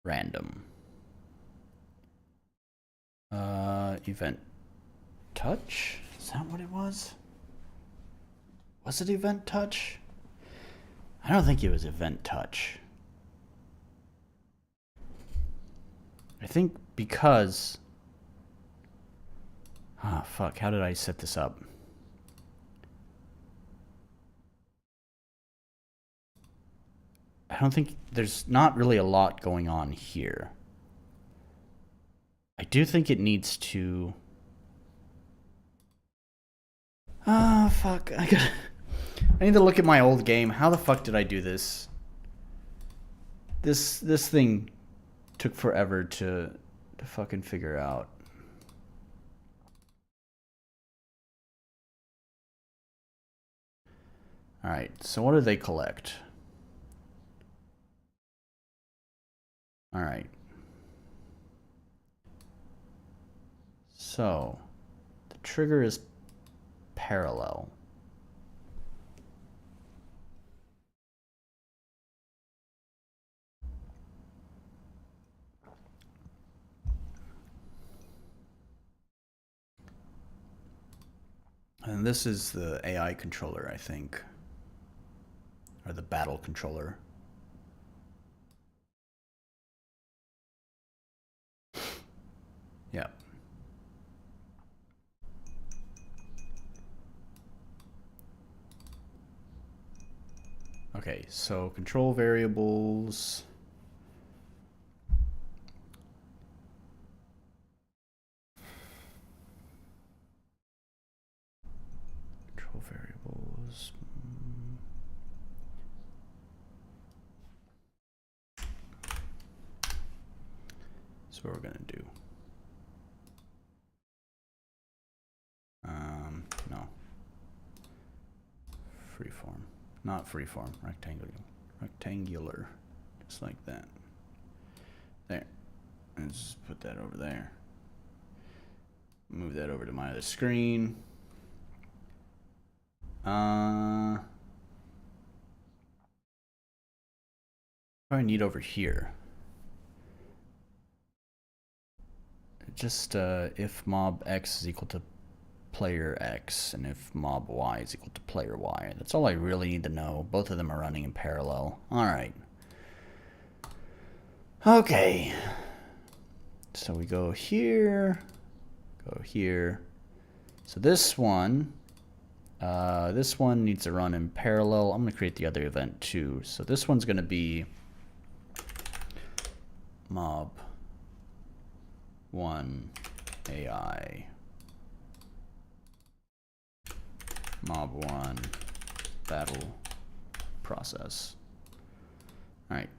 Random. Event touch? Is that what it was? Was it event touch? I don't think it was event touch. I think because... Ah, fuck. How did I set this up? I don't think... There's not really a lot going on here. I do think it needs to... Ah, fuck. I need to look at my old game. How the fuck did I do this? This thing took forever to fucking figure out. Alright, so what do they collect? Alright. So, the trigger is parallel. And this is the AI controller, I think. Or the battle controller. Yeah. Okay, so control variables. Control variables. That's what we're gonna do. No. Freeform. Not freeform. Rectangular. Just like that. There. Let's put that over there. Move that over to my other screen. What do I need over here? Just if mob X is equal to player X and if mob Y is equal to player Y. That's all I really need to know. Both of them are running in parallel. Alright. Okay. So we go here. Go here. So this one needs to run in parallel. I'm going to create the other event too. So this one's going to be mob 1 AI. Mob 1 battle process. Alright.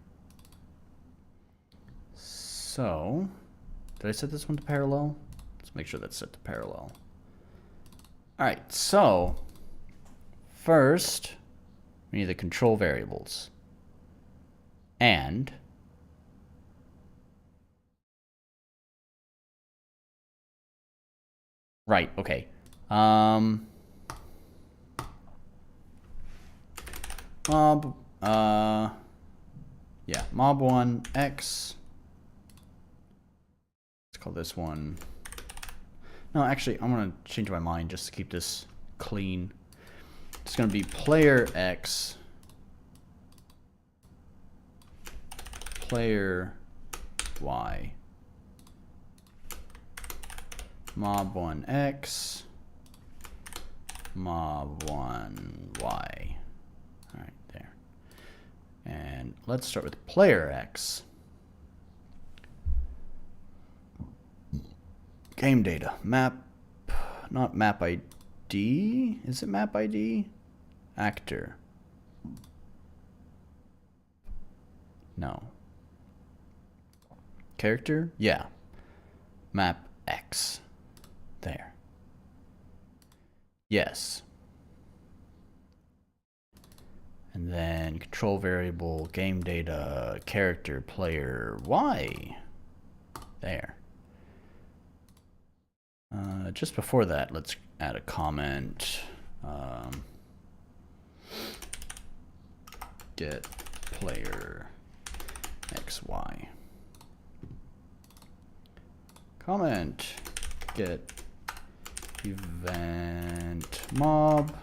So, did I set this one to parallel? Let's make sure that's set to parallel. Alright, so first we need the control variables. And right, okay. Mob, yeah, mob 1 X. Let's call this one. No, actually, I'm gonna change my mind just to keep this clean. It's gonna be player X, player Y, mob 1 X, mob 1 Y. Alright, there. And let's start with player X. Game data. Map, not map ID. Is it map ID? Actor. No. Character? Yeah. Map X. There. Yes. And then control variable, game data, character, player, Y. There. Just before that, let's add a comment. Get player XY. Comment get event mob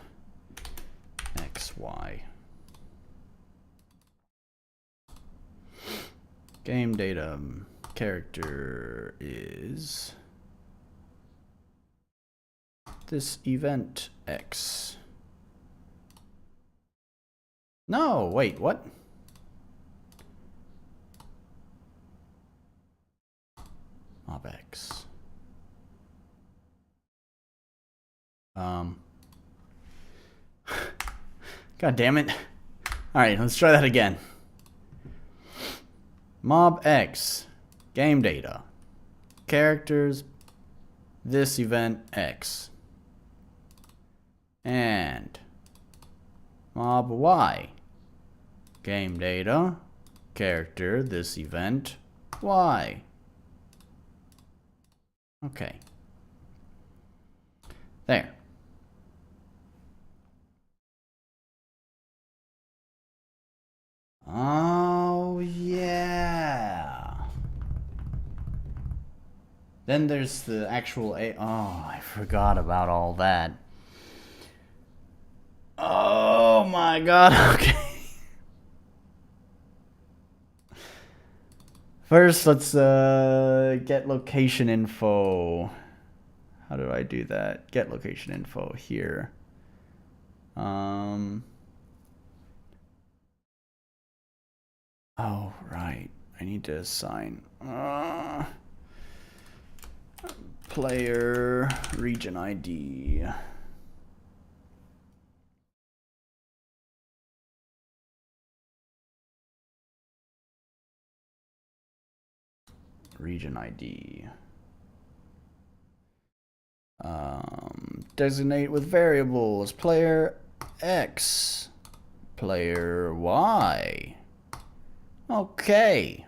XY. Game data character is this event X. No, wait, what? Mob X. God damn it. Alright, let's try that again. Mob X. Game data. Characters. This event X. And Mob Y. Game data. Character. This event Y. Okay. There. Oh, yeah. Then there's the actual A. Oh, I forgot about all that. Oh my god, okay. First, let's get location info. How do I do that? Get location info here. Oh, right. I need to assign player region ID. Region ID. Designate with variables. Player X. Player Y. Okay.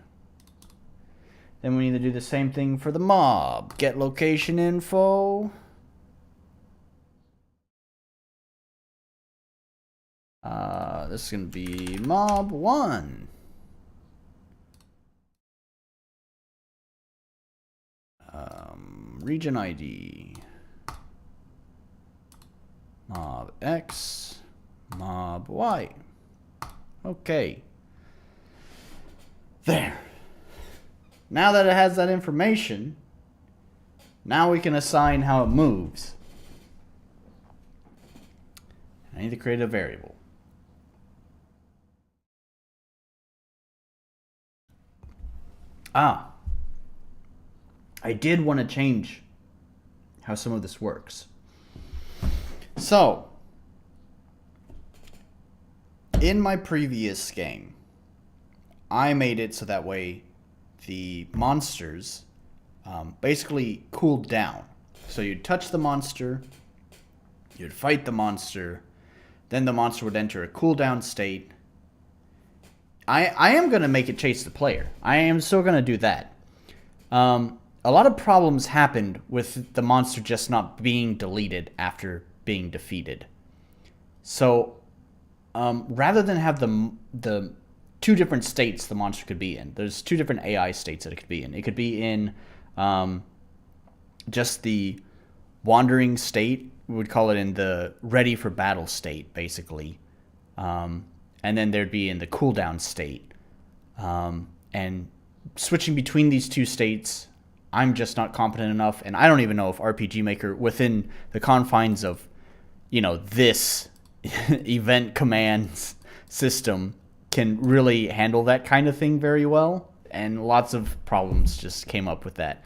Then we need to do the same thing for the mob. Get location info. This is going to be mob 1. Region ID. Mob X. Mob Y. Okay. There. Now that it has that information, now we can assign how it moves. I need to create a variable. I did want to change how some of this works. So, in my previous game, I made it so that way the monsters basically cooled down. So you'd touch the monster, you'd fight the monster, then the monster would enter a cooldown state. I am going to make it chase the player. I am still going to do that. A lot of problems happened with the monster just not being deleted after being defeated. So, rather than have the two different states the monster could be in, there's two different AI states that it could be in. It could be in just the wandering state. We would call it in the ready for battle state, basically. And then there'd be in the cooldown state. And switching between these two states, I'm just not competent enough, and I don't even know if RPG Maker, within the confines of, this event commands system, can really handle that kind of thing very well, and lots of problems just came up with that.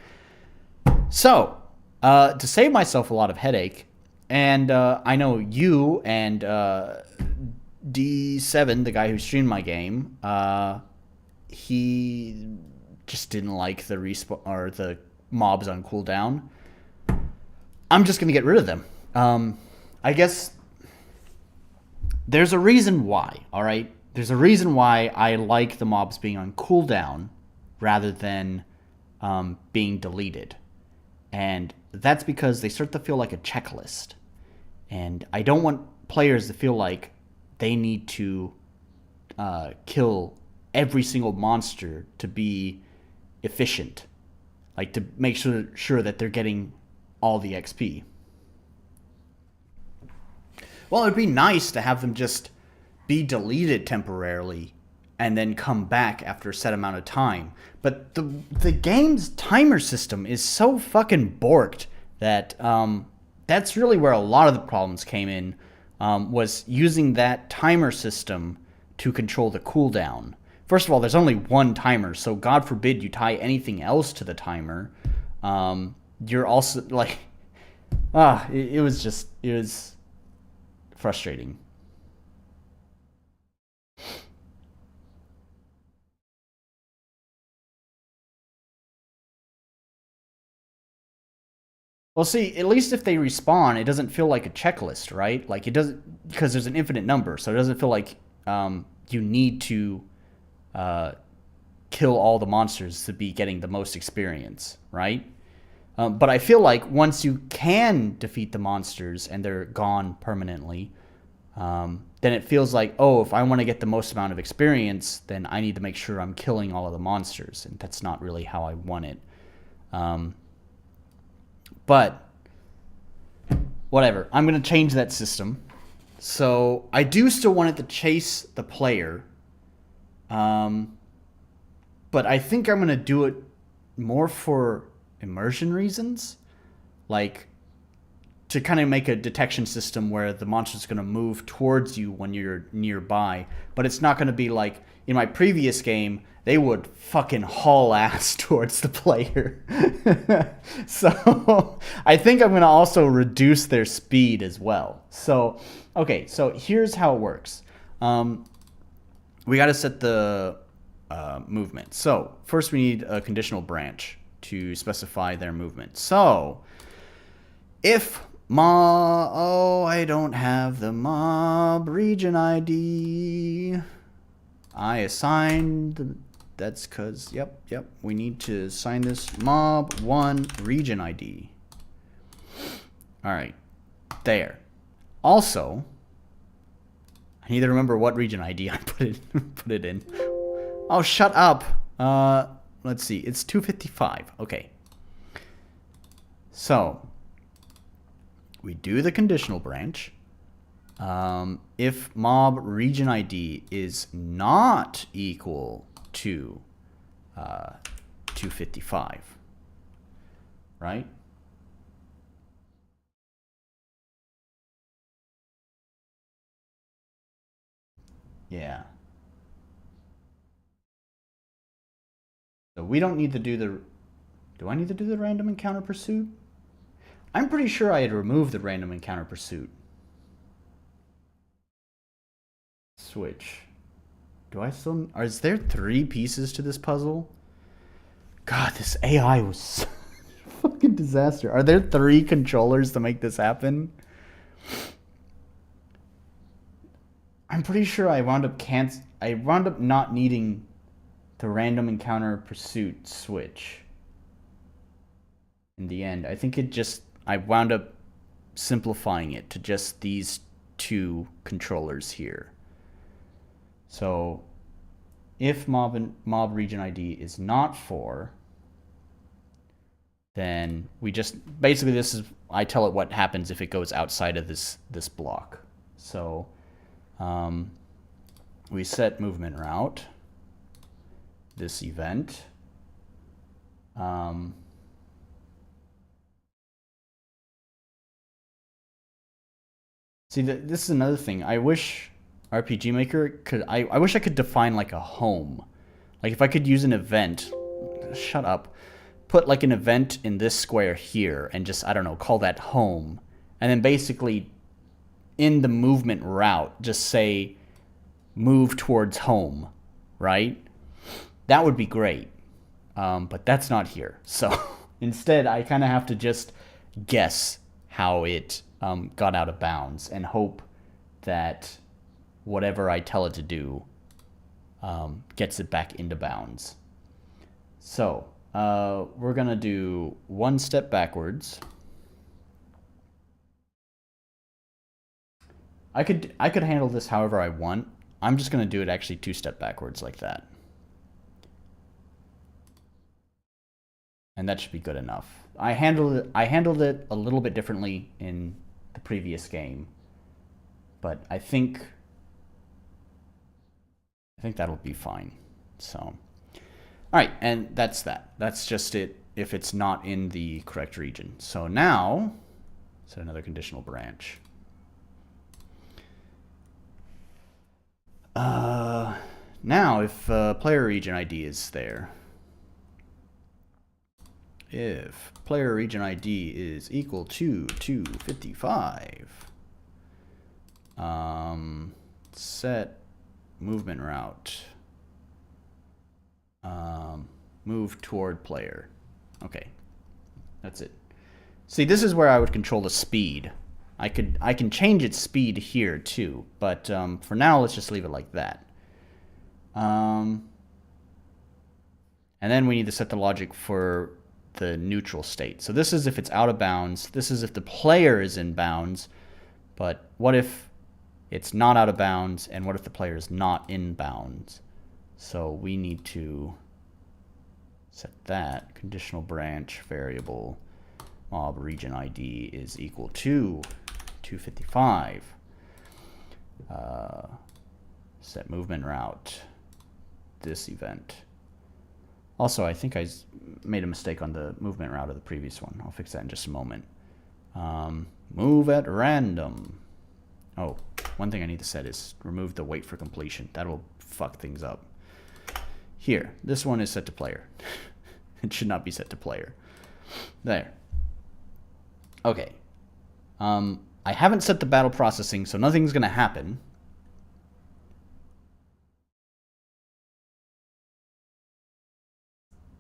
So, to save myself a lot of headache, and I know you and D7, the guy who streamed my game, he just didn't like the respawn or the mobs on cooldown. I'm just gonna get rid of them. I guess there's a reason why. All right, there's a reason why I like the mobs being on cooldown rather than being deleted, and that's because they start to feel like a checklist, and I don't want players to feel like they need to kill every single monster to be efficient, like to make sure that they're getting all the XP. Well, it'd be nice to have them just be deleted temporarily and then come back after a set amount of time. But the game's timer system is so fucking borked that that's really where a lot of the problems came in, was using that timer system to control the cooldown. First of all, there's only one timer, so God forbid you tie anything else to the timer. You're also like, it was frustrating. Well, see, at least if they respawn, it doesn't feel like a checklist, right? Like it doesn't, because there's an infinite number, so it doesn't feel like you need to kill all the monsters to be getting the most experience, right? But I feel like once you can defeat the monsters and they're gone permanently, then it feels like, oh, if I want to get the most amount of experience, then I need to make sure I'm killing all of the monsters, and that's not really how I want it. But whatever, I'm going to change that system. So I do still want it to chase the player, but I think I'm going to do it more for immersion reasons, like to kind of make a detection system where the monster's going to move towards you when you're nearby, but it's not going to be like in my previous game, they would fucking haul ass towards the player. So I think I'm going to also reduce their speed as well. So, okay, so here's how it works. We got to set the movement. So first we need a conditional branch to specify their movement. So if I don't have the mob region ID. I assigned that's because yep, we need to assign this mob1 region ID. All right, there. Also, I need to remember what region ID I put it in. Oh, shut up. Let's see. It's 255. Okay. So we do the conditional branch. If mob region ID is not equal to 255, right? Yeah. So we don't need to do the... Do I need to do the random encounter pursuit? I'm pretty sure I had removed the random encounter pursuit. Switch. Do I still... Is there 3 pieces to this puzzle? God, this AI was a fucking disaster. Are there 3 controllers to make this happen? I'm pretty sure I wound up not needing the random encounter pursuit switch. In the end, I think I wound up simplifying it to just these 2 controllers here. So if mob region ID is not 4, then we just basically I tell it what happens if it goes outside of this block. So we set movement route, this event. See, this is another thing. I wish RPG Maker could... I wish I could define like a home. Like if I could use an event... Shut up. Put like an event in this square here and just, I don't know, call that home. And then basically in the movement route, just say move towards home, right? That would be great. But that's not here. So instead, I kind of have to just guess how it got out of bounds and hope that whatever I tell it to do gets it back into bounds. So we're going to do 1 step backwards. I could handle this however I want. I'm just going to do it actually 2 step backwards like that. And that should be good enough. I handled it a little bit differently in the previous game, but I think I think that'll be fine. So, all right, and that's that. That's just it if it's not in the correct region. So now, set another conditional branch. Now, if player region ID is there, if player region ID is equal to 255, set movement route, move toward player. Okay, that's it. See, this is where I would control the speed. I can change its speed here too, but for now, let's just leave it like that. And then we need to set the logic for the neutral state. So this is if it's out of bounds. This is if the player is in bounds. But what if it's not out of bounds? And what if the player is not in bounds? So we need to set that conditional branch variable mob region ID is equal to 255. Set movement route, this event. Also, I think I made a mistake on the movement route of the previous one. I'll fix that in just a moment. Move at random. Oh, one thing I need to set is remove the wait for completion. That'll fuck things up. Here, this one is set to player. It should not be set to player. There. Okay. I haven't set the battle processing, so nothing's going to happen.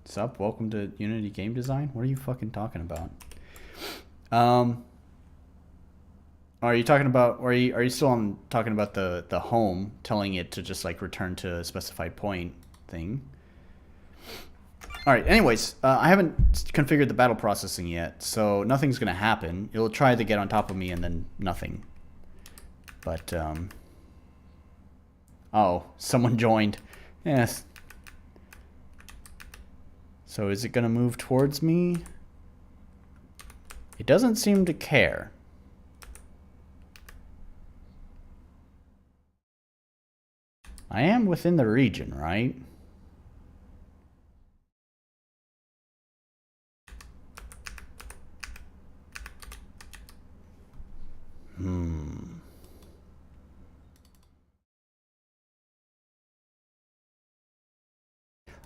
Sup? Welcome to Unity Game Design? What are you fucking talking about? Are you talking about, or are you still on talking about the home, telling it to just like return to a specified point thing? All right, anyways, I haven't configured the battle processing yet, so nothing's going to happen. It'll try to get on top of me and then nothing. But, oh, someone joined. Yes. So is it going to move towards me? It doesn't seem to care. I am within the region, right?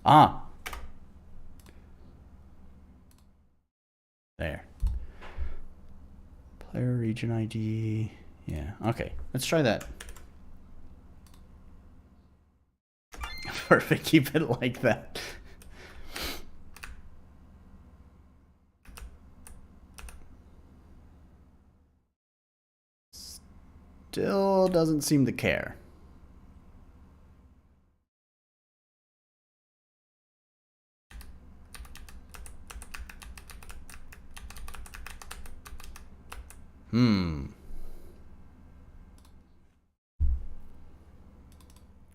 Ah. There. Player region ID. Yeah, okay. Let's try that. Perfect, keep it like that. Still doesn't seem to care.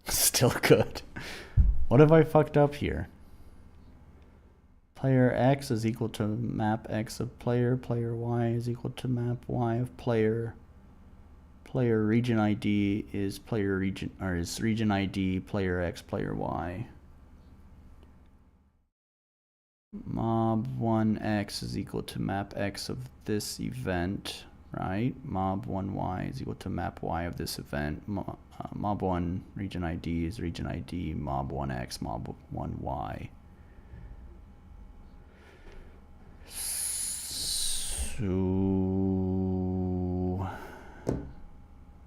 Still good. What have I fucked up here? Player X is equal to map X of player. Player Y is equal to map Y of player. Player region ID is player region, or is region ID player X, player Y. Mob 1X is equal to map X of this event, right? Mob 1Y is equal to map Y of this event. Mob 1 region ID is region ID, mob 1X, mob 1Y. So,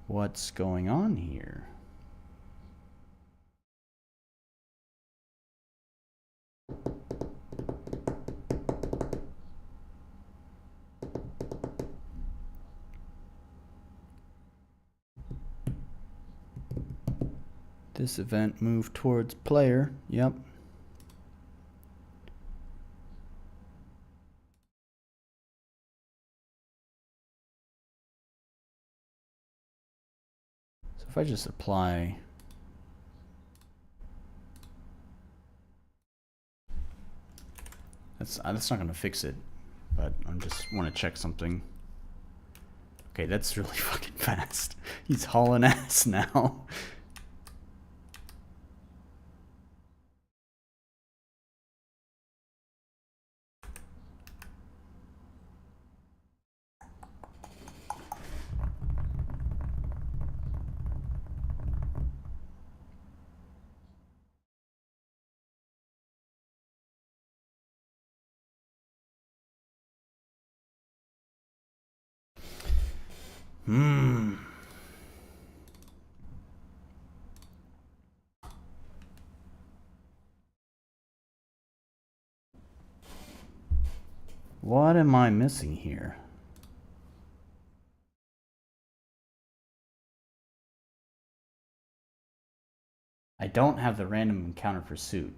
what's going on here? This event moved towards player. Yep. So if I just apply that's not going to fix it, but I just want to check something. Okay, that's really fucking fast. He's hauling ass now. What am I missing here? I don't have the random encounter pursuit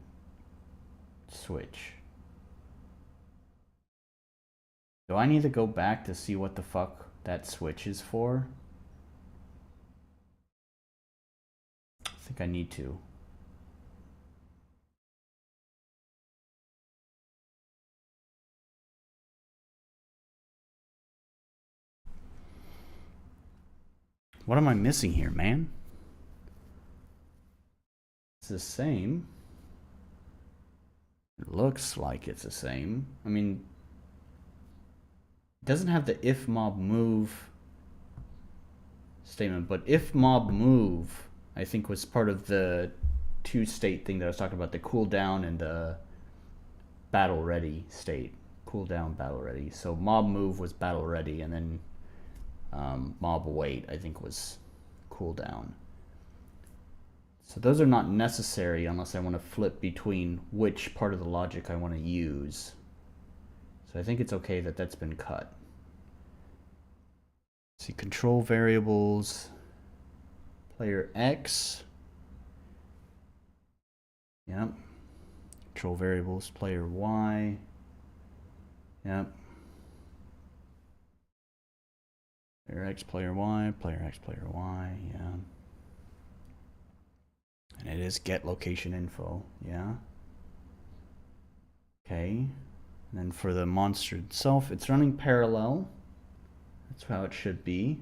switch. Do I need to go back to see what the fuck that switch is for? I think I need to. What am I missing here, man? It's the same. It looks like it's the same. I mean, it doesn't have the if mob move statement, but if mob move, I think was part of the two-state thing that I was talking about, the cooldown and the battle ready state. Cooldown, battle ready. So mob move was battle ready, and then mob wait, I think, was cooldown. So those are not necessary unless I want to flip between which part of the logic I want to use. So I think it's okay that that's been cut. See, control variables, player X. Yep. Control variables, player Y. Yep. Player X, player Y, player X, player Y, yeah. And it is get location info, yeah. Okay. And then for the monster itself, it's running parallel. That's how it should be.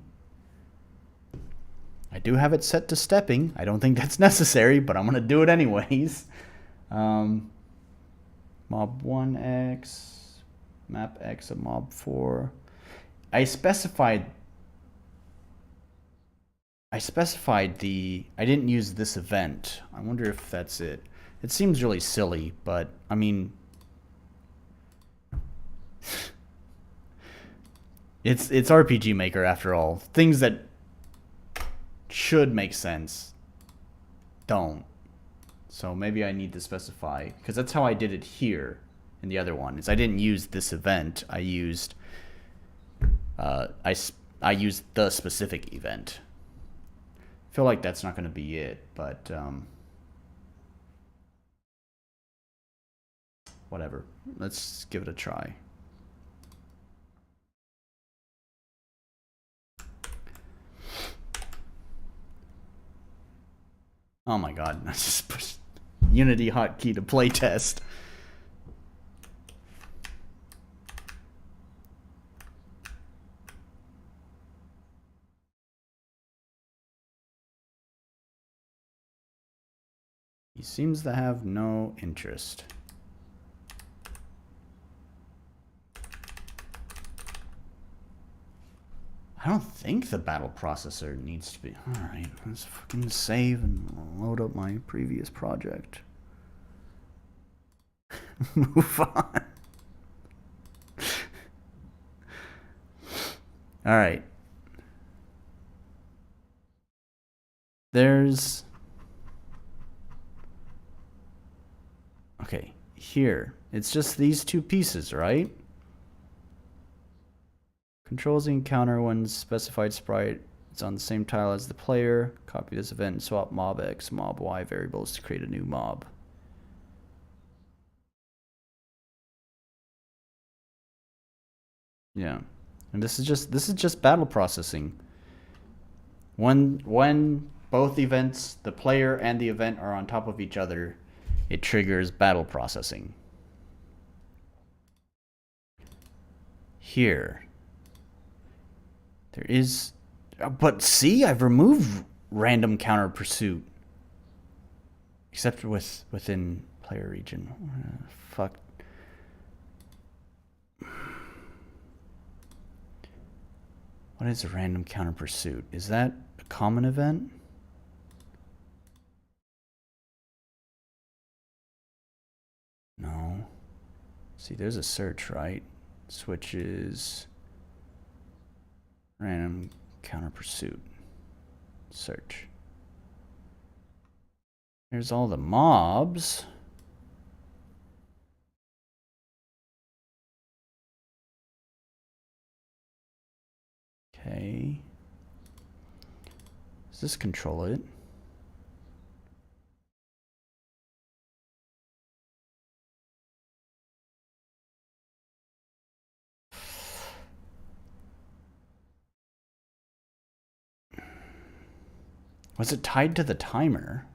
I do have it set to stepping. I don't think that's necessary, but I'm going to do it anyways. Mob 1X, map X of mob 4. I specified I didn't use this event. I wonder if that's it. It seems really silly, but I mean, it's RPG Maker after all. Things that should make sense don't. So maybe I need to specify, because that's how I did it here in the other one. Is I didn't use this event. I used I used the specific event. I feel like that's not going to be it, but whatever. Let's give it a try. Oh my god, I just pushed Unity hotkey to playtest. He seems to have no interest. I don't think the battle processor needs to be. Alright, let's fucking save and load up my previous project. Move on. Alright. There's. Okay, here. It's just these two pieces, right? Controls the encounter when specified sprite is on the same tile as the player. Copy this event and swap mob X, mob Y variables to create a new mob. Yeah. And this is just battle processing. When both events, the player and the event, are on top of each other, it triggers battle processing. Here. There is, but see, I've removed random counter pursuit, except within player region. Fuck. What is a random counter pursuit? Is that a common event? No. See, there's a search, right? Switches. Random Counter pursuit. Search. There's all the mobs. Okay. Does this control it? Was it tied to the timer?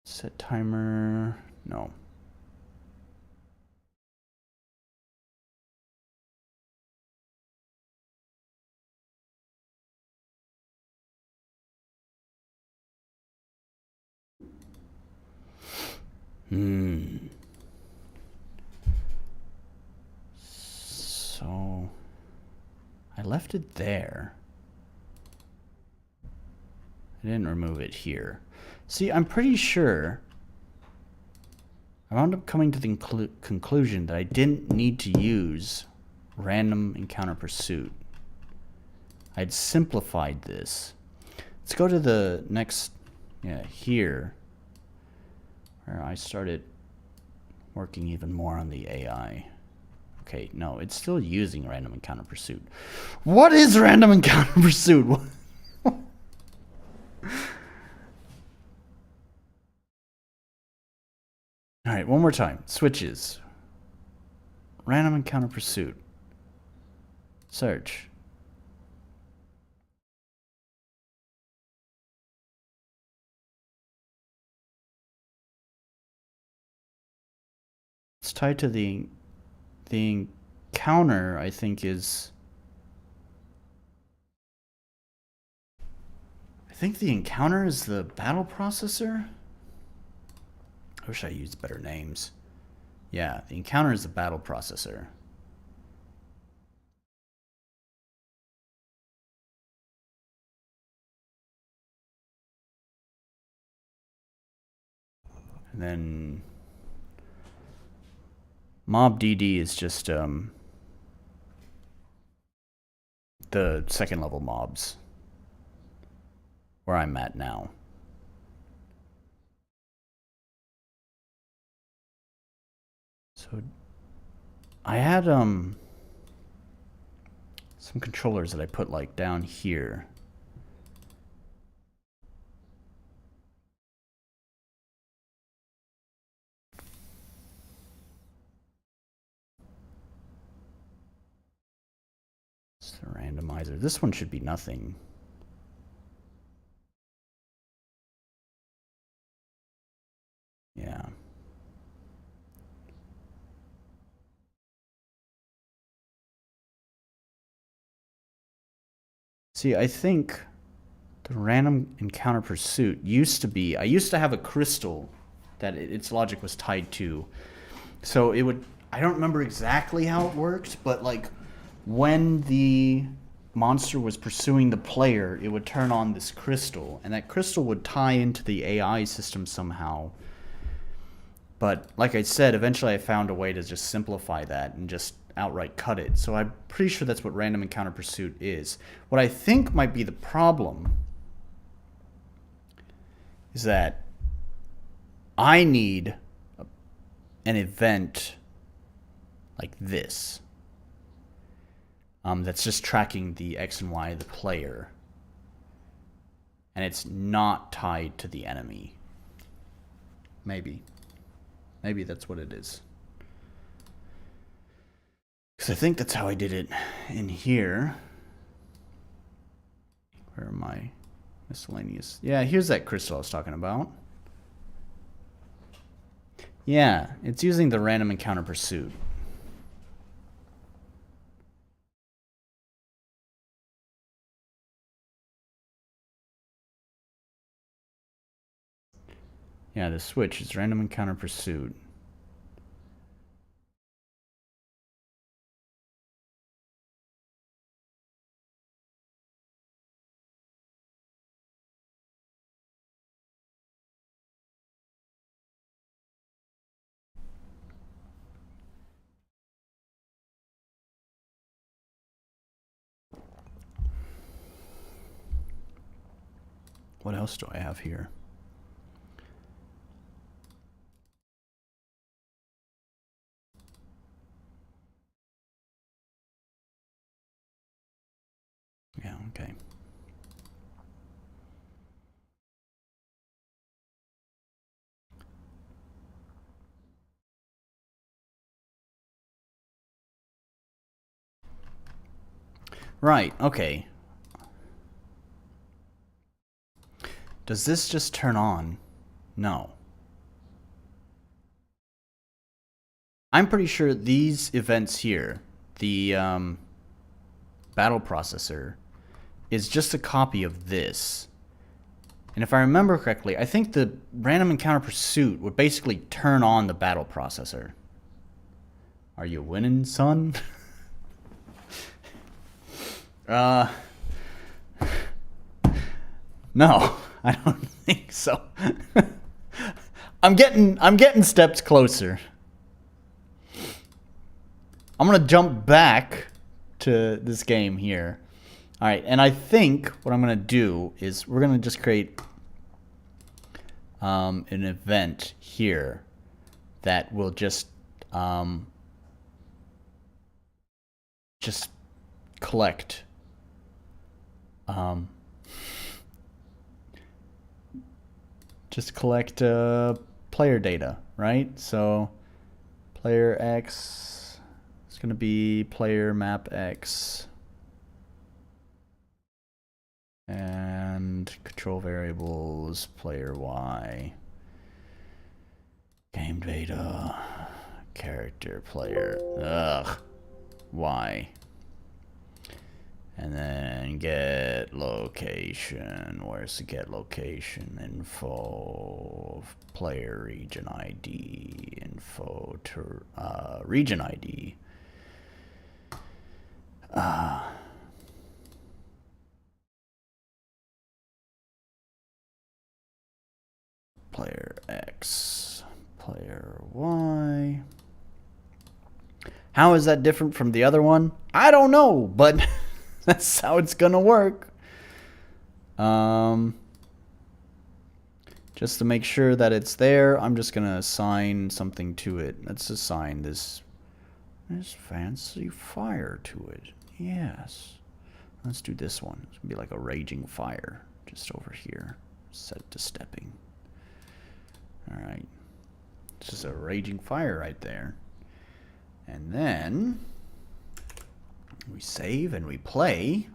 Set timer. No. So I left it there. I didn't remove it here. See, I'm pretty sure I wound up coming to the conclusion that I didn't need to use random encounter pursuit. I'd simplified this. Let's go to the next, here, where I started working even more on the AI. Okay, no, it's still using random encounter pursuit. What is random encounter pursuit? All right, one more time. Switches. Random encounter pursuit. Search. It's tied to the encounter, I think is... I think the encounter is the battle processor? I wish I used better names. Yeah, the encounter is the battle processor. And then mob DD is just the second level mobs where I'm at now. So I had some controllers that I put like down here. It's the randomizer. This one should be nothing. Yeah. See, I think the random encounter pursuit used to be... I used to have a crystal that its logic was tied to. So it would... I don't remember exactly how it worked, but like when the monster was pursuing the player, it would turn on this crystal, and that crystal would tie into the AI system somehow. But like I said, eventually I found a way to just simplify that and just outright cut it. So I'm pretty sure that's what random encounter pursuit is. What I think might be the problem is that I need an event like this that's just tracking the X and Y of the player, and it's not tied to the enemy. Maybe that's what it is. Because I think that's how I did it in here. Where am I? Miscellaneous. Yeah, here's that crystal I was talking about. Yeah, it's using the random encounter pursuit. Yeah, the switch is random encounter pursuit. What else do I have here? Yeah, okay. Right, okay. Does this just turn on? No. I'm pretty sure these events here, the battle processor, is just a copy of this. And if I remember correctly, I think the random encounter pursuit would basically turn on the battle processor. Are you winning, son? No, I don't think so. I'm getting steps closer. I'm gonna jump back to this game here. All right, and I think what I'm gonna do is we're gonna just create an event here that will just collect player data, right? So player X is going to be player map X, and control variables player Y, game data, character player Y. And then get location. Where's the get location? Info, player region ID, info to region ID. Player X, player Y. How is that different from the other one? I don't know, but that's how it's gonna work. Just to make sure that it's there, I'm just gonna assign something to it. Let's assign this fancy fire to it. Yes. Let's do this one. It's gonna be like a raging fire just over here. Set to stepping. Alright. It's just a raging fire right there. And then we save and we play.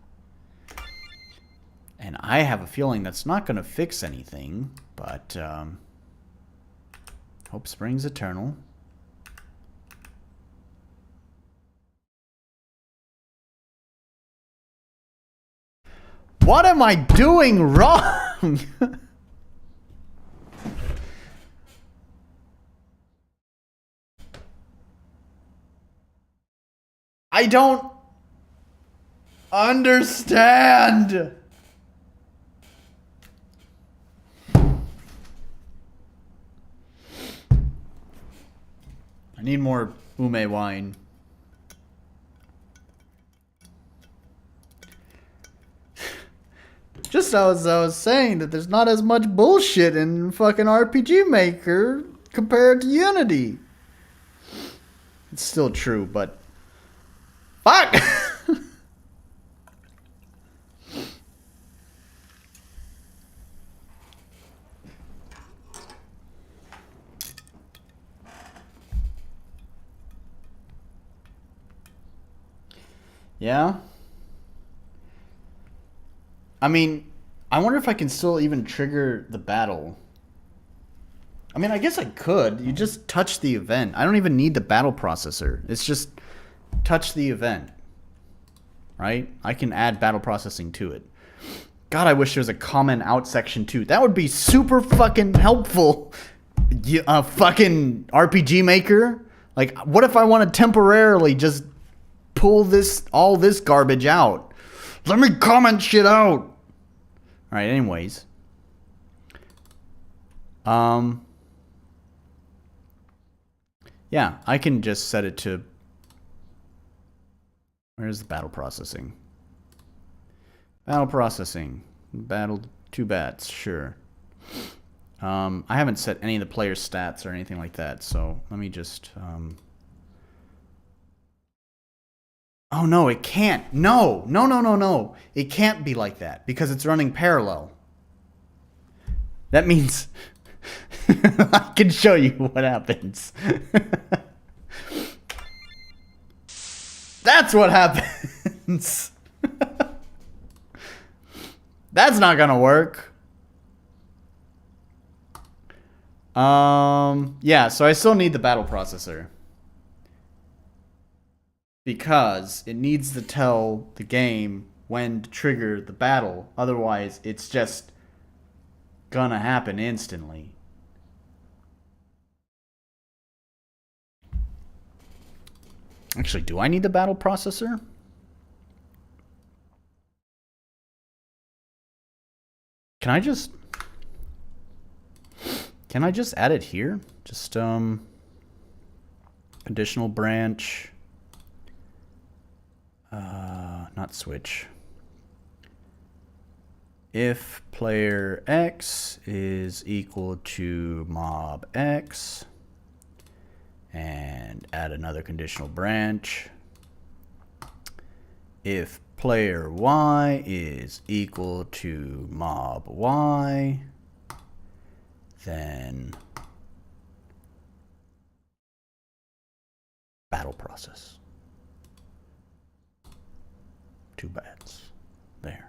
And I have a feeling that's not going to fix anything, but hope springs eternal. What am I doing wrong? I don't understand. I need more ume wine. Just as I was saying that there's not as much bullshit in fucking RPG Maker compared to Unity. It's still true, but fuck! Yeah? I mean, I wonder if I can still even trigger the battle. I mean, I guess I could. You just touch the event. I don't even need the battle processor. It's just touch the event. Right? I can add battle processing to it. God, I wish there was a comment out section too. That would be super fucking helpful. Fucking RPG Maker. Like, what if I want to temporarily just pull all this garbage out? Let me comment shit out. All right, anyways. Yeah, I can just set it to... Where's the battle processing? Battle processing. Battle 2 bats, sure. I haven't set any of the player's stats or anything like that, so let me just... Oh, no, it can't. No. It can't be like that because it's running parallel. That means... I can show you what happens. That's what happens. That's not gonna work. Yeah, so I still need the battle processor. Because it needs to tell the game when to trigger the battle. Otherwise, it's just gonna happen instantly. Actually, do I need the battle processor? Can I just add it here? Just additional branch, not switch. If player X is equal to mob X, and add another conditional branch. If player Y is equal to mob Y, then battle process. 2 bats. There.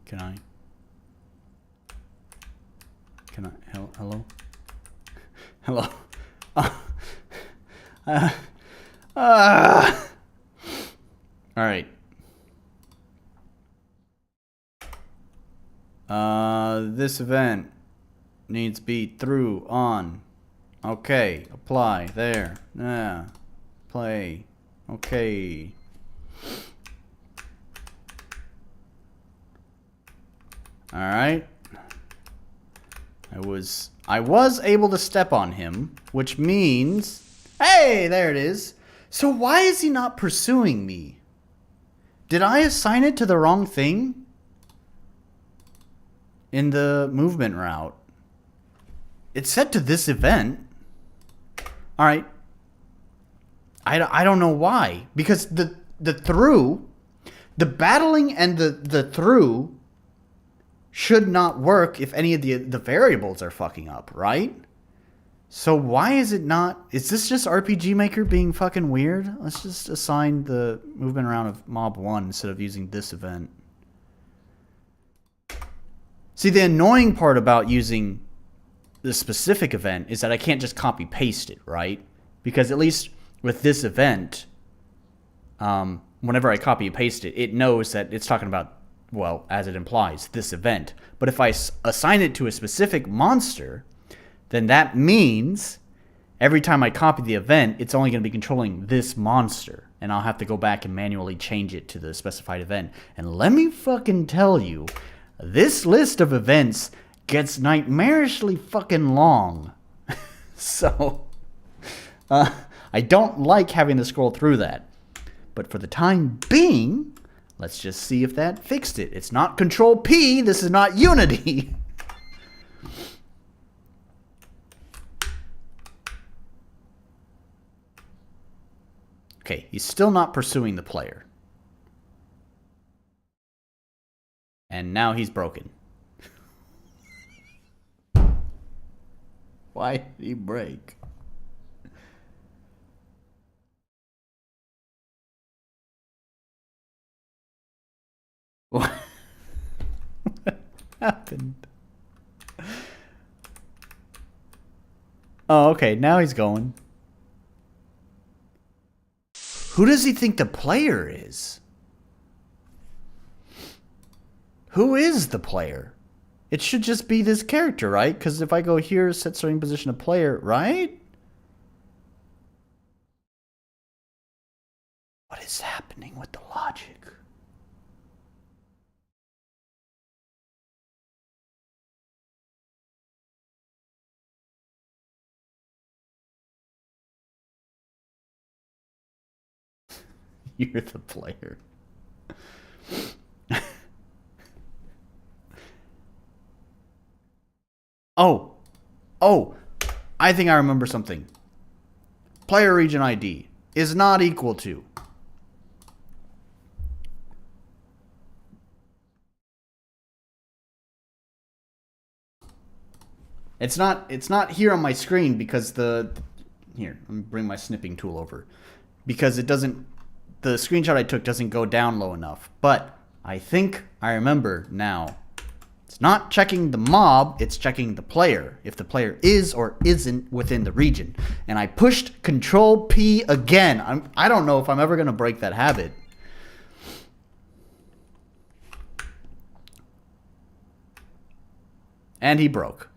Can I, hello? Hello? All right. This event needs beat through on. Okay, apply, there. Yeah, play. Okay. All right. I was able to step on him, which means, hey, there it is. So why is he not pursuing me? Did I assign it to the wrong thing in the movement route? It's set to this event. All right. I don't know why, because the through, the battling and the through should not work if any of the variables are fucking up, right? So why is it not? Is this just RPG Maker being fucking weird? Let's just assign the movement around of mob 1 instead of using this event. See, the annoying part about using this specific event is that I can't just copy paste it, right? Because at least with this event, whenever I copy and paste it, it knows that it's talking about, well, as it implies, this event. But if I assign it to a specific monster, then that means every time I copy the event, it's only going to be controlling this monster. And I'll have to go back and manually change it to the specified event. And let me fucking tell you, this list of events gets nightmarishly fucking long. So, I don't like having to scroll through that. But for the time being, let's just see if that fixed it. It's not Control P. This is not Unity. Okay, he's still not pursuing the player. And now he's broken. Why did he break? What happened? Oh, okay. Now he's going. Who does he think the player is? Who is the player? It should just be this character, right? Because if I go here, set starting position of player, right? What is happening with the logic? You're the player. Oh. Oh. I think I remember something. Player region ID is not equal to. It's not here on my screen because here, let me bring my snipping tool over. Because it doesn't, the screenshot I took doesn't go down low enough. But I think I remember now. It's not checking the mob, it's checking the player. If the player is or isn't within the region. And I pushed Control P again. I don't know if I'm ever going to break that habit. And he broke.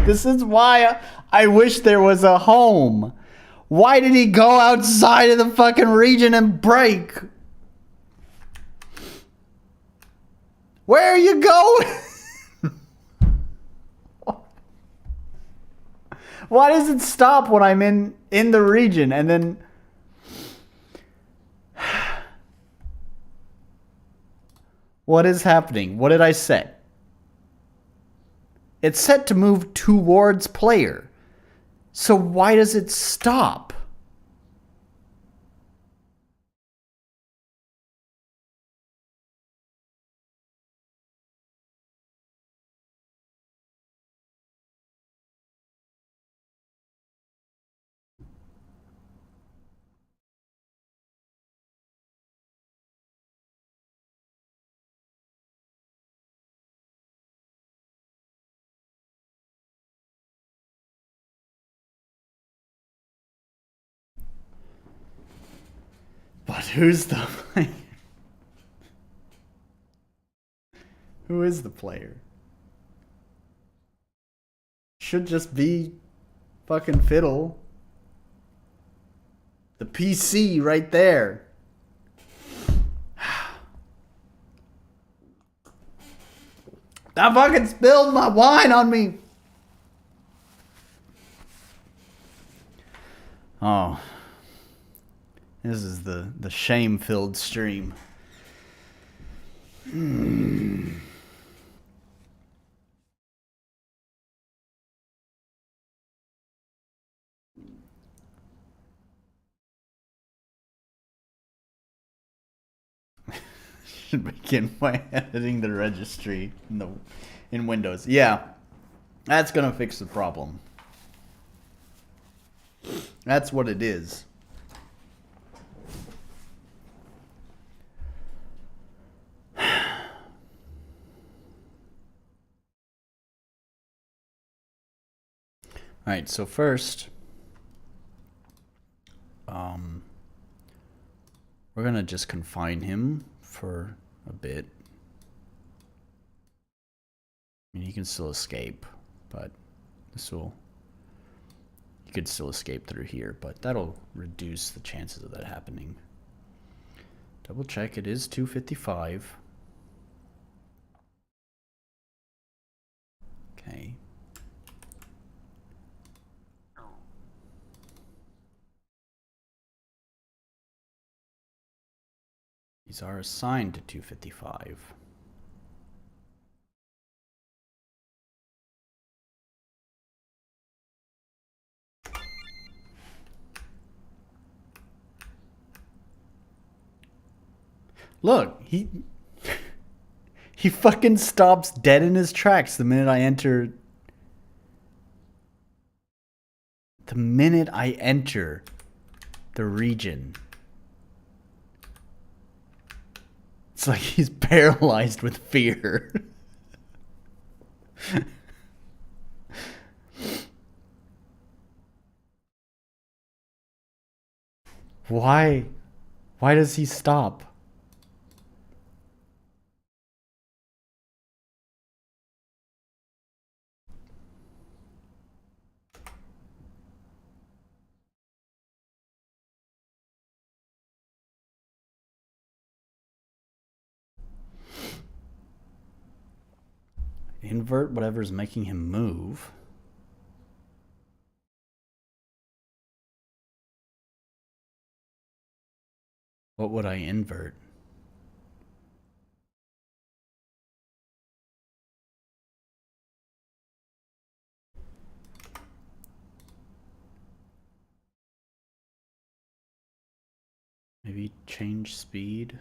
This is why I wish there was a home. Why did he go outside of the fucking region and break? Where are you going? Why does it stop when I'm in the region and then... What is happening? What did I set? It's set to move towards player. So why does it stop? But who's the player? Who is the player? Should just be fucking Fiddle. The PC right there. That fucking spilled my wine on me. Oh. This is the shame-filled stream. Should begin by editing the registry in Windows. Yeah, that's gonna fix the problem. That's what it is. All right, so first, we're gonna just confine him for a bit. I mean, he can still escape, but you could still escape through here, but that'll reduce the chances of that happening. Double check, it is 255. Okay. These are assigned to 255. Look, he fucking stops dead in his tracks the minute I enter. The minute I enter the region. It's like he's paralyzed with fear. Why? Why does he stop? Invert whatever's making him move. What would I invert? Maybe change speed?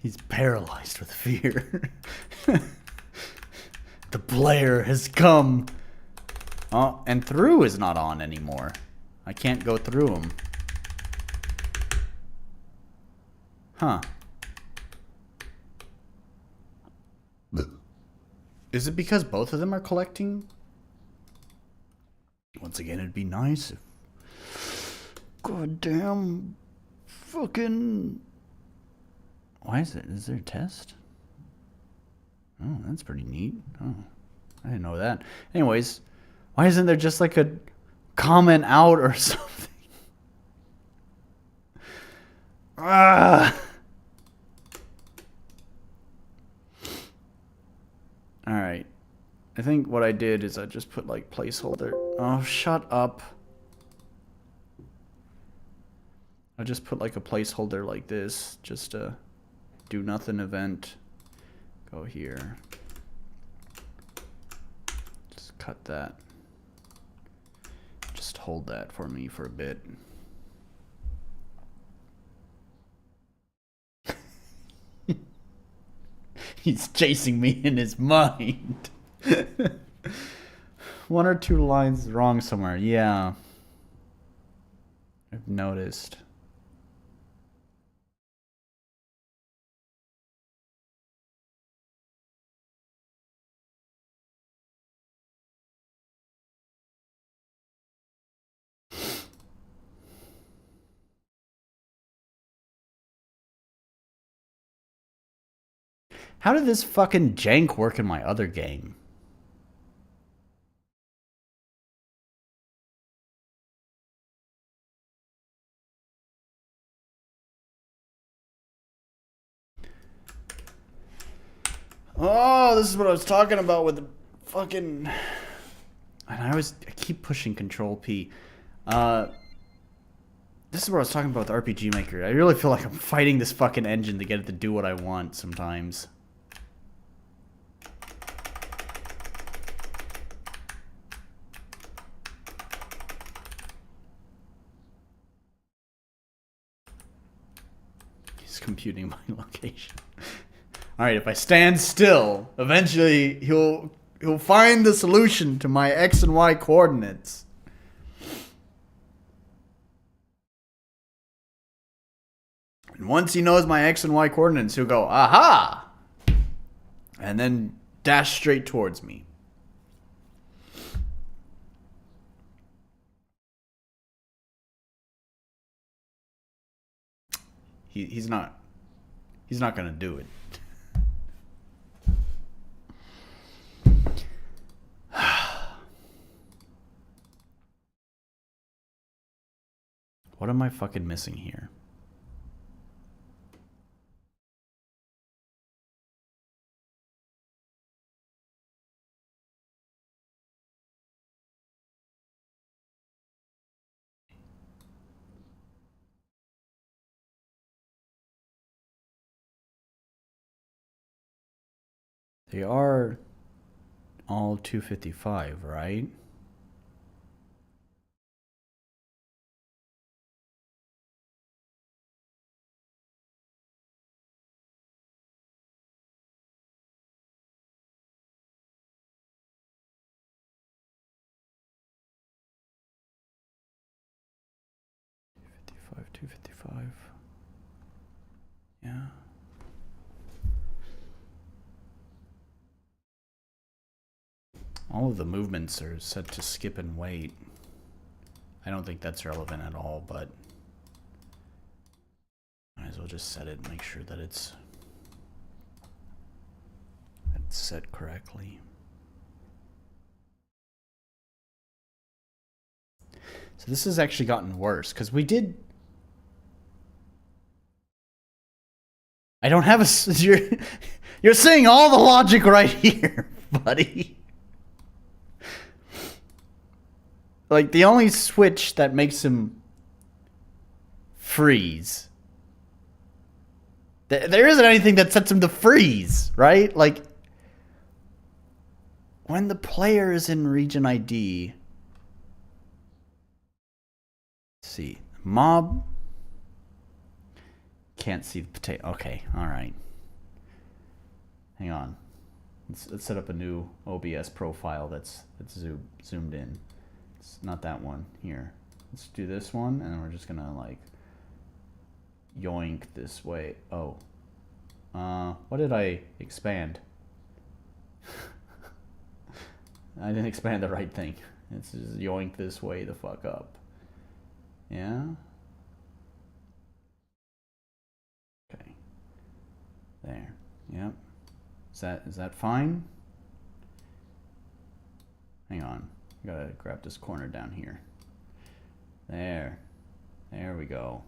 He's paralyzed with fear. The player has come. Oh, and through is not on anymore. I can't go through him. Huh. Is it because both of them are collecting? Once again, it'd be nice if... Goddamn... Fucking... Why is it? Is there a test? Oh, that's pretty neat. Oh, I didn't know that. Anyways, why isn't there just like a comment out or something? Ah! Alright. I think what I did is I just put like placeholder. Oh, shut up. I just put like a placeholder like this. Just a do nothing event. Go here. Just cut that. Just hold that for me for a bit. He's chasing me in his mind. One or two lines wrong somewhere. Yeah. I've noticed. How did this fucking jank work in my other game? Oh, this is what I was talking about with the fucking... And I keep pushing Control P. This is what I was talking about with RPG Maker. I really feel like I'm fighting this fucking engine to get it to do what I want sometimes. He's computing my location. Alright, if I stand still, eventually he'll find the solution to my X and Y coordinates. And once he knows my X and Y coordinates, he'll go, aha! And then dash straight towards me. He's not gonna do it. What am I fucking missing here? They are all 255, right? Two fifty five. Yeah. All of the movements are set to skip and wait. I don't think that's relevant at all, but might as well just set it and make sure that it's set correctly. So this has actually gotten worse, because we did... I don't have a... You're seeing all the logic right here, buddy. Like, the only switch that makes him freeze... There isn't anything that sets him to freeze, right? Like, when the player is in region ID... Let's see. Mob... Can't see the potato. Okay, alright. Hang on. Let's set up a new OBS profile that's zoomed in. It's not that one. Here. Let's do this one, and we're just gonna, like, yoink this way. Oh. What did I expand? I didn't expand the right thing. It's just yoink this way the fuck up. Yeah? Okay. There. Yep. Is that fine? Hang on. I gotta grab this corner down here. There. There we go.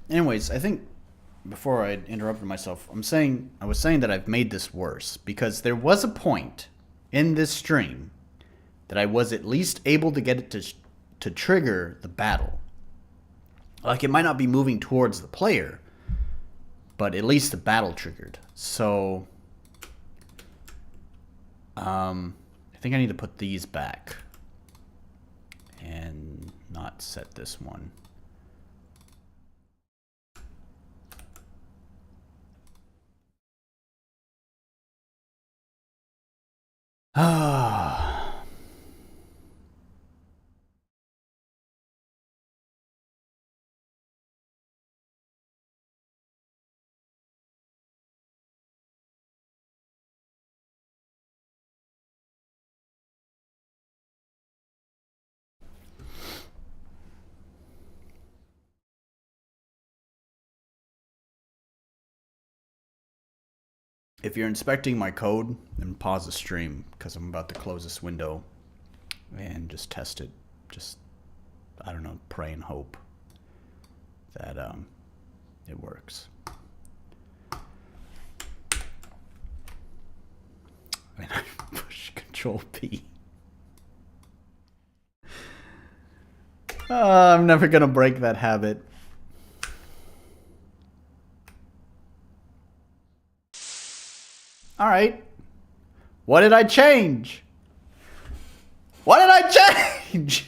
Anyways, I think before I interrupted myself, I was saying that I've made this worse because there was a point in this stream that I was at least able to get it to trigger the battle. Like, it might not be moving towards the player, but at least the battle triggered. So, I think I need to put these back and not set this one. Ah. If you're inspecting my code, then pause the stream because I'm about to close this window and just test it. Just, I don't know, pray and hope that it works. I mean, I push Control P. I'm never gonna break that habit. All right. What did I change? What did I change?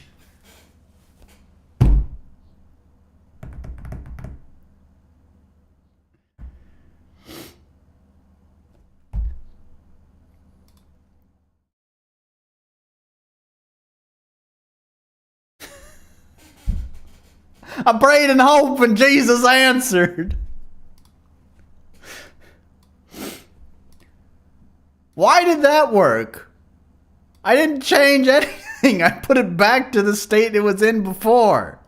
I prayed in hope and Jesus answered. Why did that work? I didn't change anything. I put it back to the state it was in before.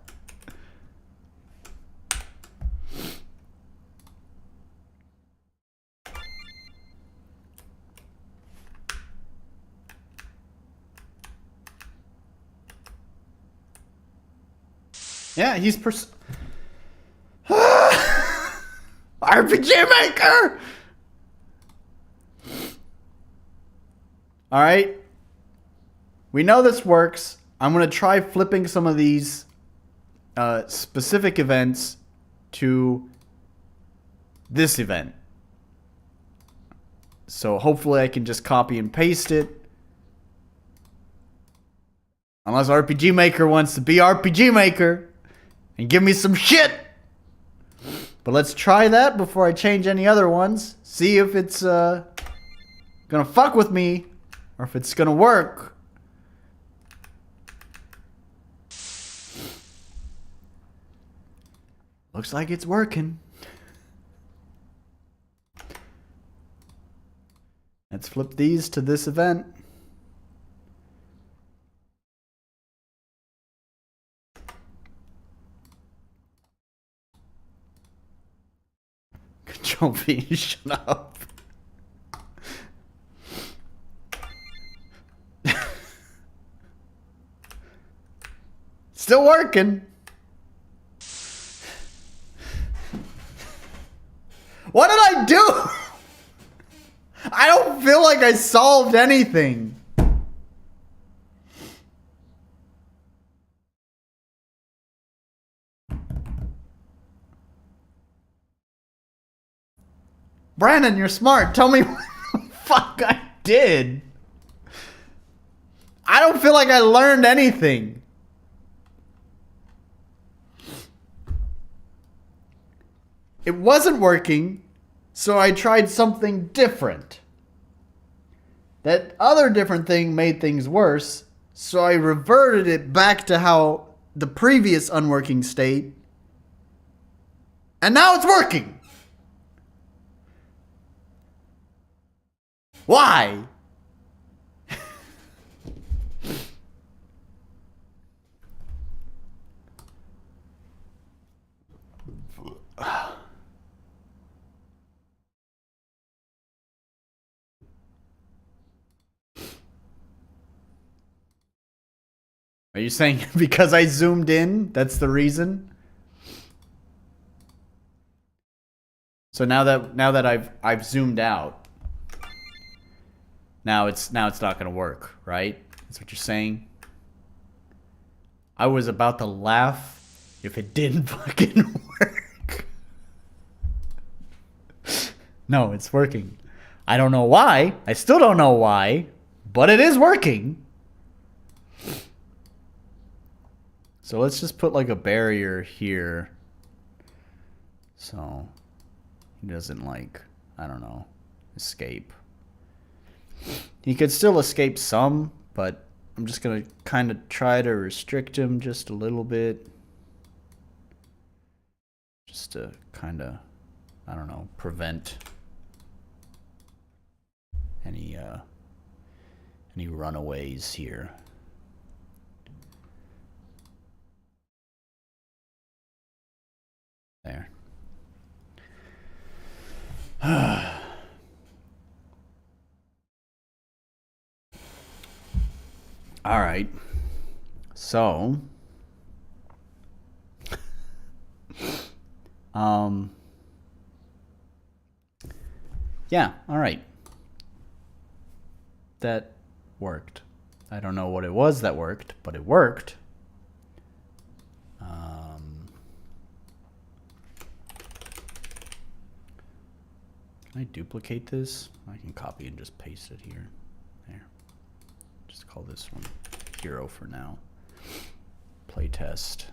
Yeah, he's RPG Maker! Alright. We know this works. I'm going to try flipping some of these specific events to this event. So hopefully I can just copy and paste it. Unless RPG Maker wants to be RPG Maker and give me some shit. But let's try that before I change any other ones. See if it's gonna fuck with me or if it's gonna work. Looks like it's working. Let's flip these to this event. Trophy, shut up. Still working. What did I do? I don't feel like I solved anything. Brandon, you're smart. Tell me what the fuck I did. I don't feel like I learned anything. It wasn't working, so I tried something different. That other different thing made things worse, so I reverted it back to how the previous unworking state, and now it's working. Why? Are you saying because I zoomed in, that's the reason? So now that I've zoomed out, now it's not gonna work, right? That's what you're saying? I was about to laugh if it didn't fucking work. No, it's working. I don't know why. I still don't know why, but it is working. So let's just put like a barrier here. So he doesn't, like, I don't know, escape. He could still escape some, but I'm just going to kind of try to restrict him just a little bit. Just to kind of, I don't know, prevent any runaways here. There. All right. So, yeah, all right. That worked. I don't know what it was that worked, but it worked. Can I duplicate this? I can copy and just paste it here. There. Just call this one hero for now. Playtest.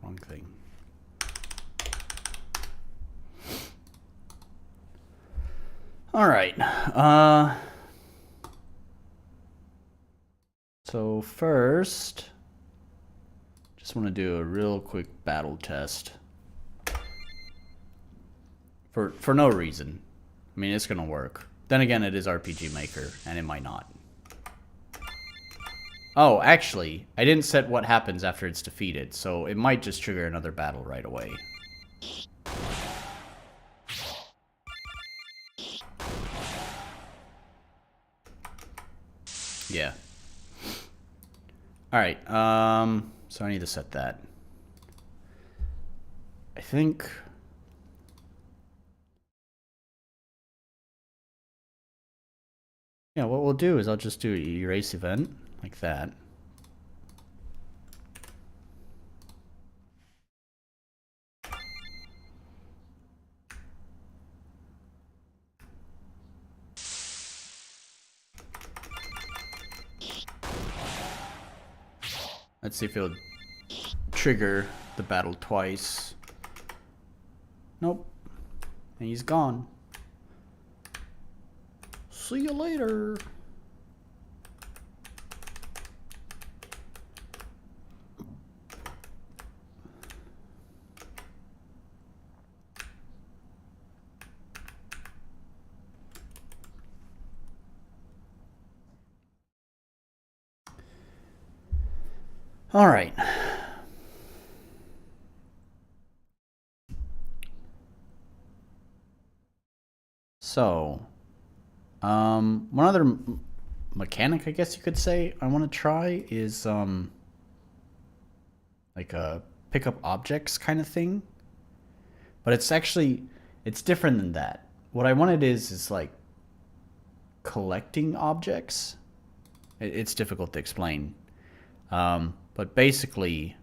Wrong thing. All right. So first, just want to do a real quick battle test. For no reason. I mean, it's gonna work. Then again, it is RPG Maker, and it might not. Oh, actually, I didn't set what happens after it's defeated, so it might just trigger another battle right away. Yeah. Alright, so I need to set that. I think... Yeah, what we'll do is I'll just do erase event, like that. Let's see if it'll trigger the battle twice. Nope. And he's gone. See you later. All right. So, one other mechanic, I guess you could say, I want to try is like a pick up objects kind of thing. But it's different than that. What I wanted is like collecting objects. It's difficult to explain. But basically,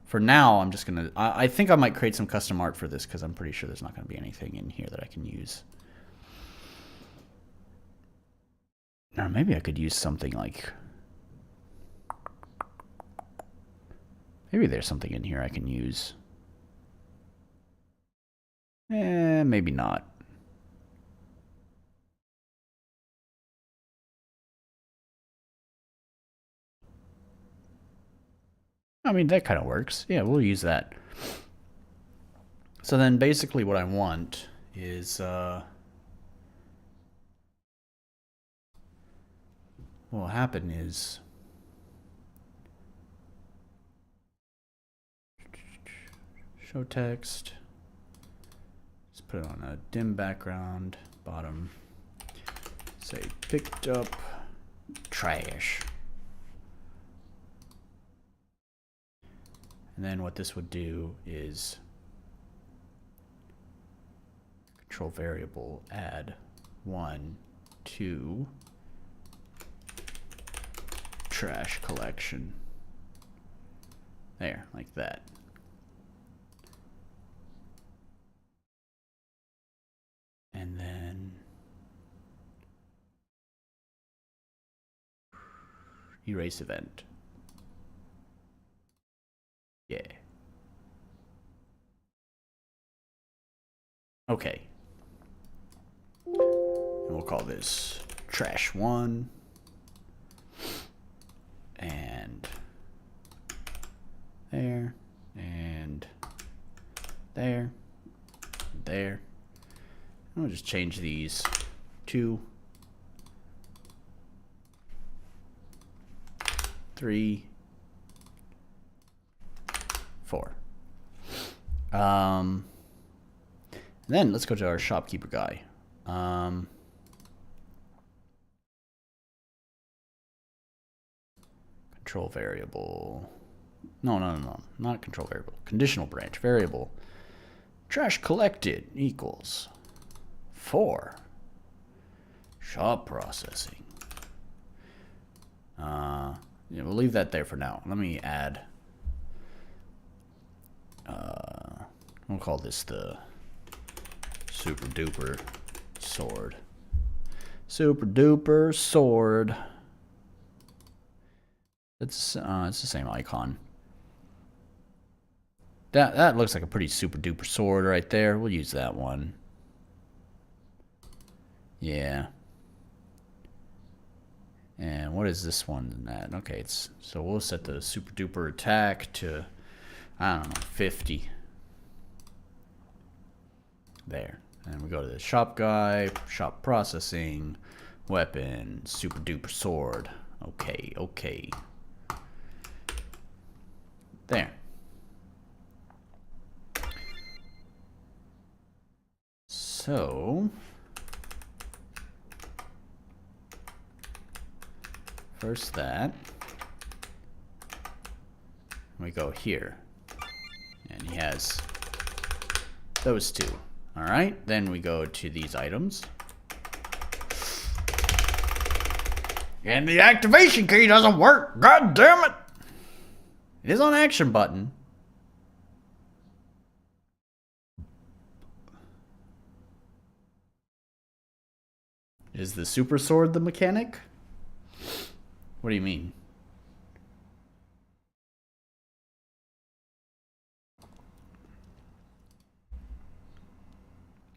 for now, I'm just going to... I think I might create some custom art for this because I'm pretty sure there's not going to be anything in here that I can use. Or maybe I could use something like... Maybe there's something in here I can use. Maybe not. I mean, that kind of works. Yeah, we'll use that. So then basically what I want is... what will happen is... Show text. Just put it on a dim background, bottom. Say picked up trash. And then what this would do is control variable add 1 to trash collection. There, like that. And then erase event. Yeah. Okay. And we'll call this trash 1. And there. And there. And there. And we'll just change these to 3, 4. Then let's go to our shopkeeper guy. Control variable. No, not control variable. Conditional branch variable. Trash collected equals 4. Shop processing. Yeah, we'll leave that there for now. Let me add. We'll call this the super duper sword. Super duper sword. It's the same icon. That looks like a pretty super duper sword right there. We'll use that one. Yeah. And what is this one at? Okay, so we'll set the super duper attack to, I don't know, 50. There. And we go to the shop guy, shop processing, weapon, super duper sword. Okay. There. So first that. We go here. And he has those two. Alright, then we go to these items. And the activation key doesn't work! God damn it! It is on action button. Is the super sword the mechanic? What do you mean?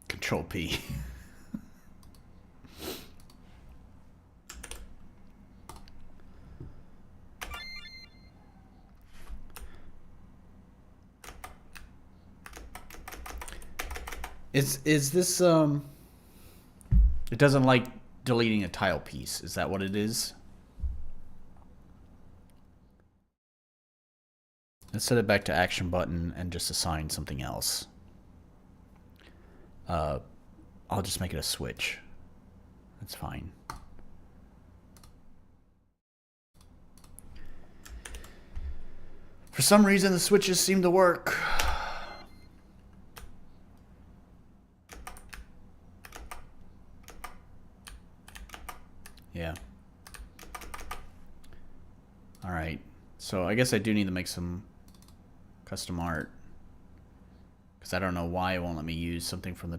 Control P. Is this it doesn't like deleting a tile piece. Is that what it is? Let's set it back to action button and just assign something else. I'll just make it a switch. That's fine. For some reason, the switches seem to work. Yeah. Alright. So I guess I do need to make some custom art. Because I don't know why it won't let me use something from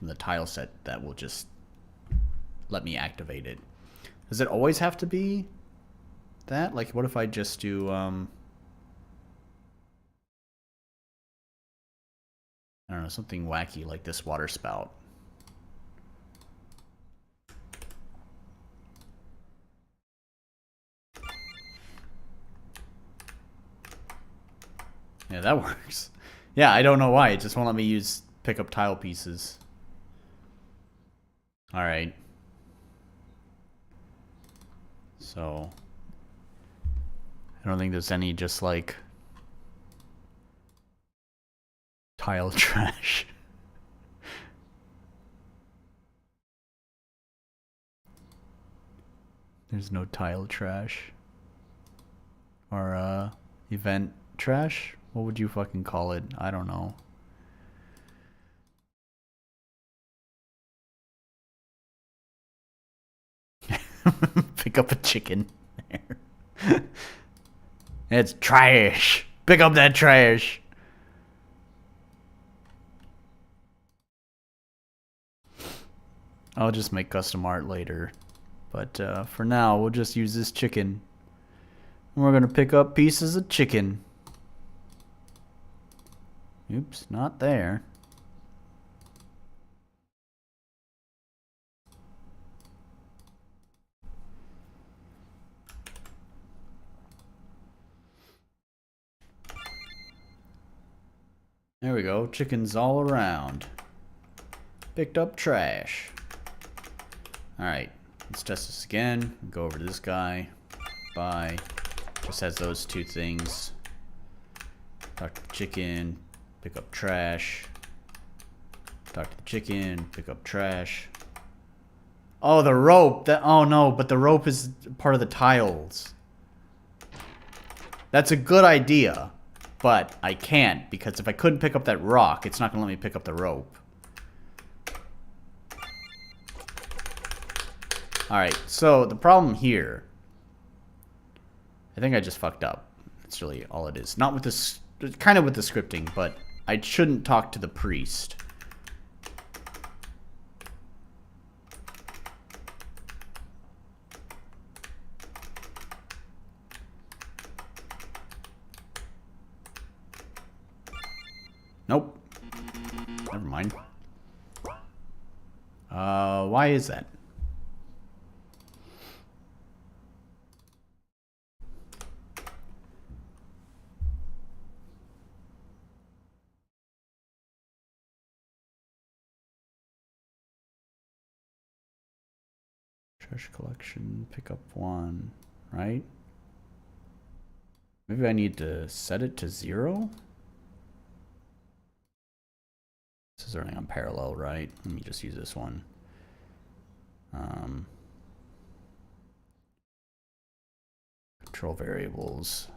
the tile set that will just let me activate it. Does it always have to be that? Like, what if I just do, I don't know, something wacky like this water spout? Yeah, that works. Yeah, I don't know why. It just won't let me pick up tile pieces. Alright. So, I don't think there's any just like tile trash. There's no tile trash. Or, event trash? What would you fucking call it? I don't know. Pick up a chicken. It's trash. Pick up that trash. I'll just make custom art later. But for now, we'll just use this chicken. And we're going to pick up pieces of chicken. Oops, not there. There we go. Chickens all around. Picked up trash. Alright. Let's test this again. Go over to this guy. Bye. Just has those two things. Talk to the chicken. Pick up trash. Talk to the chicken. Pick up trash. Oh, the rope. Oh no, but the rope is part of the tiles. That's a good idea. But I can't, because if I couldn't pick up that rock, it's not going to let me pick up the rope. Alright, so the problem here... I think I just fucked up. That's really all it is. Not with this... Kind of with the scripting, but I shouldn't talk to the priest. Nope. Never mind. Why is that? Trash collection, pick up one, right? Maybe I need to set it to 0? This is running on parallel, right? Let me just use this one. Control variables,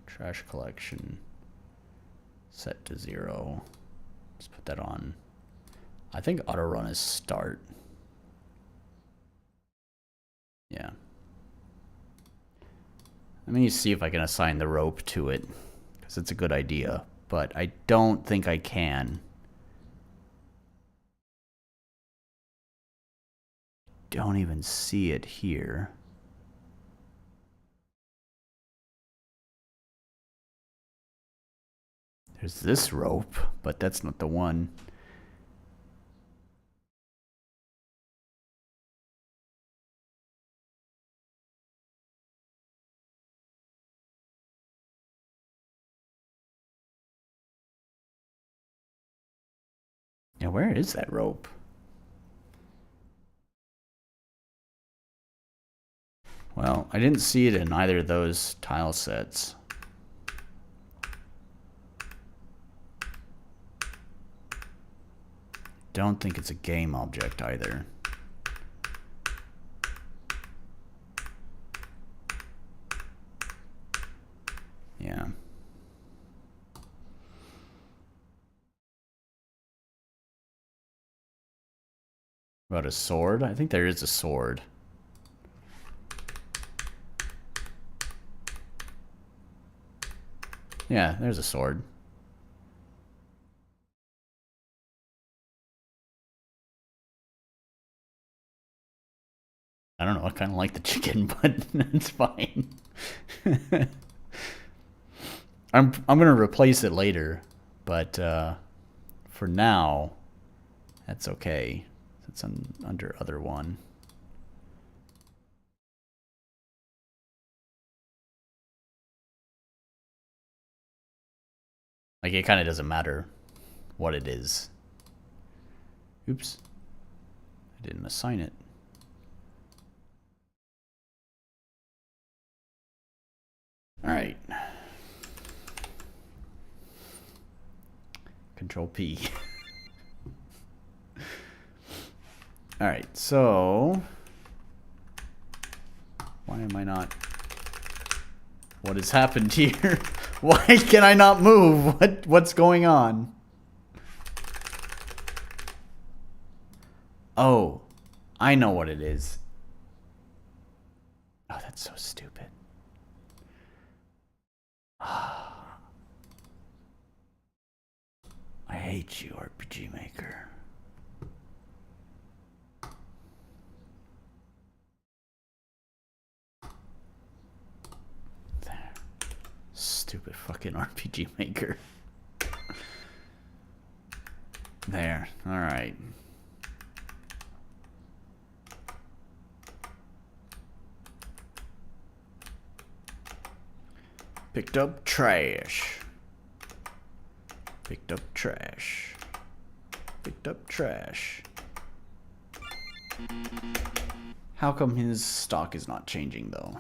trash collection, set to 0. Let's put that on. I think auto run is start. Yeah. Let me see if I can assign the rope to it, because it's a good idea, but I don't think I can. Don't even see it here. There's this rope, but that's not the one. Yeah, where is that rope? Well, I didn't see it in either of those tile sets. Don't think it's a game object either. Yeah. About a sword? I think there is a sword. Yeah, there's a sword. I don't know, I kind of like the chicken, but it's fine. I'm gonna replace it later, but for now, that's okay. It's under other one. Like, it kind of doesn't matter what it is. Oops. I didn't assign it. Alright. Control P. Alright, so... why am I not... what has happened here? Why can I not move? What's going on? Oh, I know what it is. Oh, that's so stupid. I hate you, RPG Maker. There. Stupid fucking RPG Maker. There. Alright. Picked up trash. Picked up trash. Picked up trash. How come his stock is not changing though?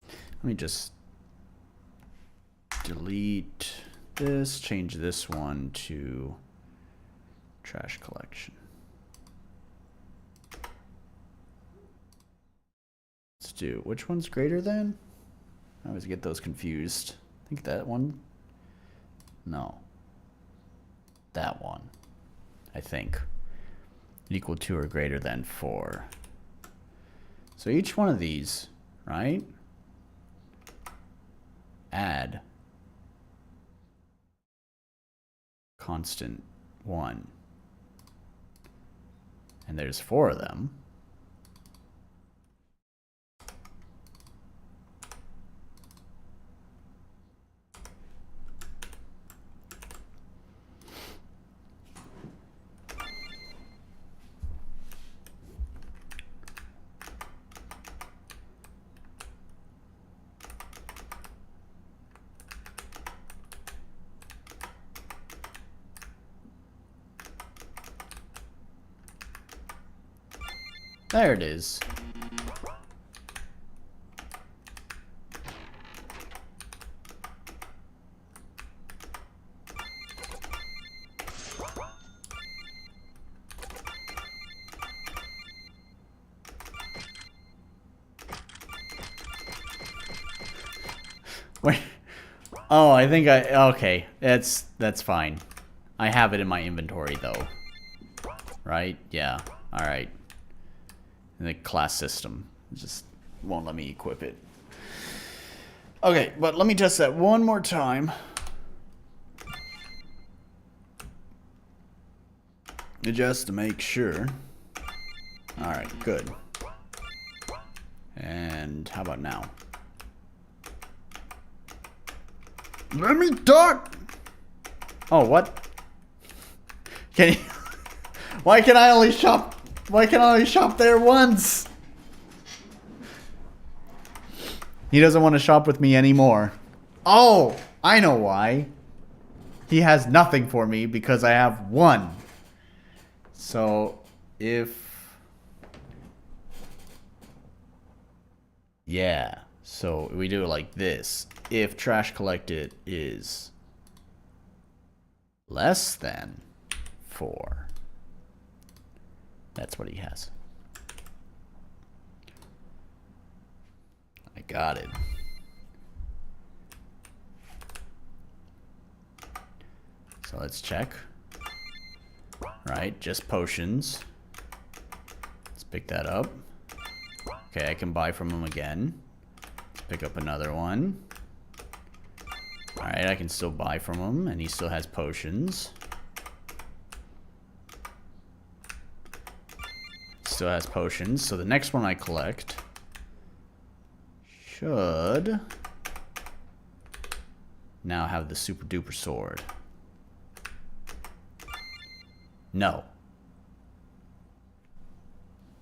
Let me just delete this, change this one to trash collection. Let's do, which one's greater than? I always get those confused. I think that one? No. That one. I think. Equal to or greater than 4. So each one of these, right? Add constant 1. And there's 4 of them. There it is. Wait. Oh, I think okay. That's fine. I have it in my inventory though. Right? Yeah. All right. In the class system. It just won't let me equip it. Okay, but let me test that one more time. Just to make sure. Alright, good. And how about now? Let me talk! Oh, what? Can you... Why can I only shop... Why can I only shop there once? He doesn't want to shop with me anymore. Oh, I know why. He has nothing for me because I have 1. So, if... Yeah. So, we do it like this. If trash collected is less than 4. That's what he has. I got it. So let's check. Right, just potions. Let's pick that up. Okay, I can buy from him again. Let's pick up another one. Alright, I can still buy from him, and he still has potions. Still has potions, so the next one I collect should now have the super duper sword. No.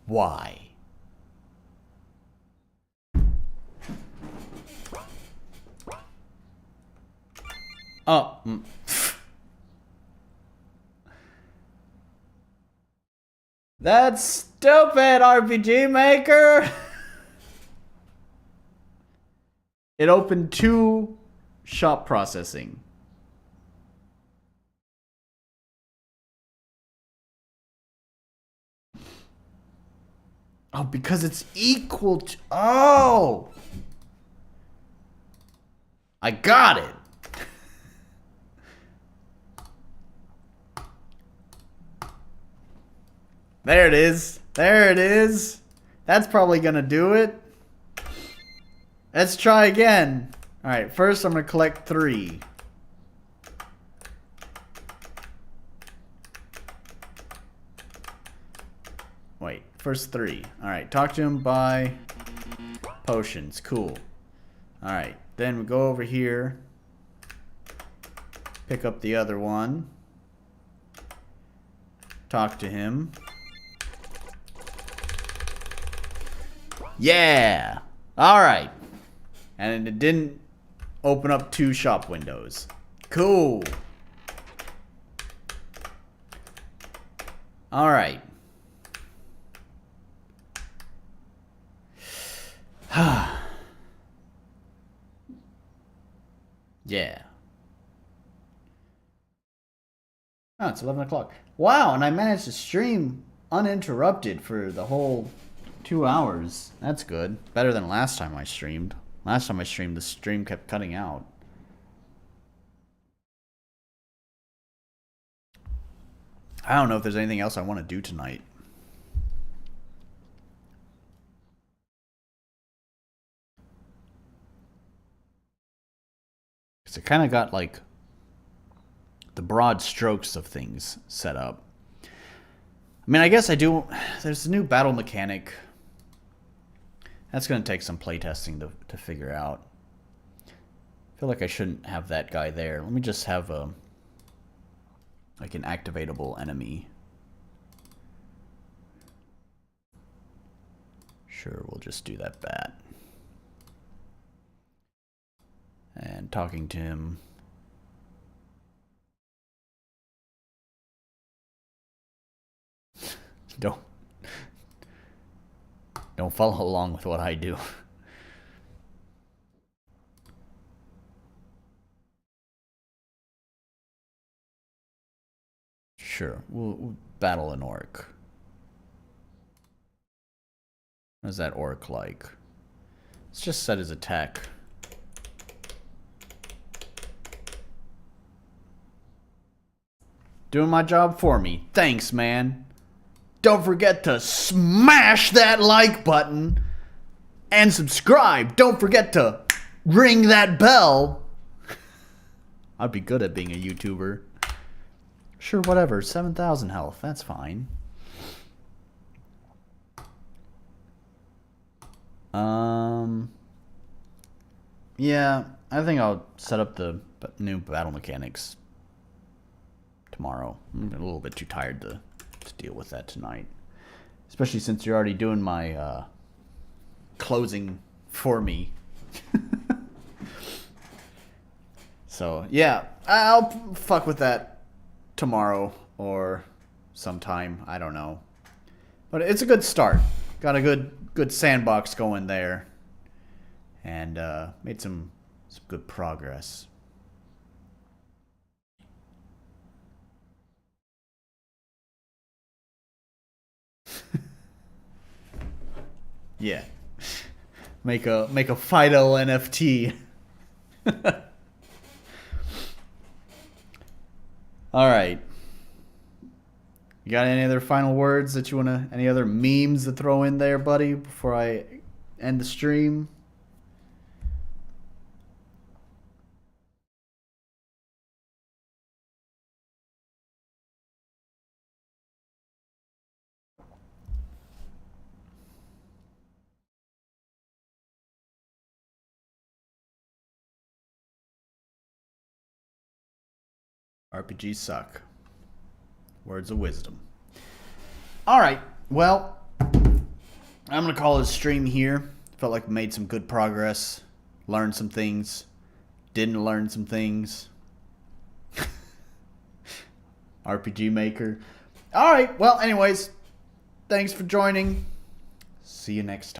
Why? Oh. That's stupid, RPG Maker! It opened 2 shop processing. Oh, because it's equal to... Oh! I got it! There it is. There it is. That's probably gonna do it. Let's try again. Alright, first I'm gonna collect 3. Wait, first 3. Alright, talk to him, buy potions. Cool. Alright, then we go over here. Pick up the other one. Talk to him. Yeah! Alright. And it didn't open up 2 shop windows. Cool. Alright. Yeah. Oh, it's 11 o'clock. Wow, and I managed to stream uninterrupted for the whole 2 hours. That's good. Better than last time I streamed. Last time I streamed, the stream kept cutting out. I don't know if there's anything else I want to do tonight. Because I kind of got, like, the broad strokes of things set up. I mean, I guess I do... There's a new battle mechanic. That's going to take some playtesting to figure out. I feel like I shouldn't have that guy there. Let me just have a... like an activatable enemy. Sure, we'll just do that bat. And talking to him... Don't follow along with what I do. Sure, we'll battle an orc. What is that orc like? Let's just set his attack. Doing my job for me. Thanks, man. Don't forget to smash that like button and subscribe. Don't forget to ring that bell. I'd be good at being a YouTuber. Sure, whatever. 7,000 health. That's fine. Yeah, I think I'll set up the new battle mechanics tomorrow. I'm a little bit too tired to deal with that tonight. Especially since you're already doing my closing for me. So, yeah, I'll fuck with that tomorrow or sometime. I don't know. But it's a good start. Got a good sandbox going there. And made some good progress. Yeah. Make a Fido NFT. All right. You got any other final words that you wanna? Any other memes to throw in there, buddy, before I end the stream? RPGs suck. Words of wisdom. All right. Well, I'm gonna call this stream here. Felt like we made some good progress. Learned some things. Didn't learn some things. RPG Maker. All right. Well, anyways, thanks for joining. See you next time.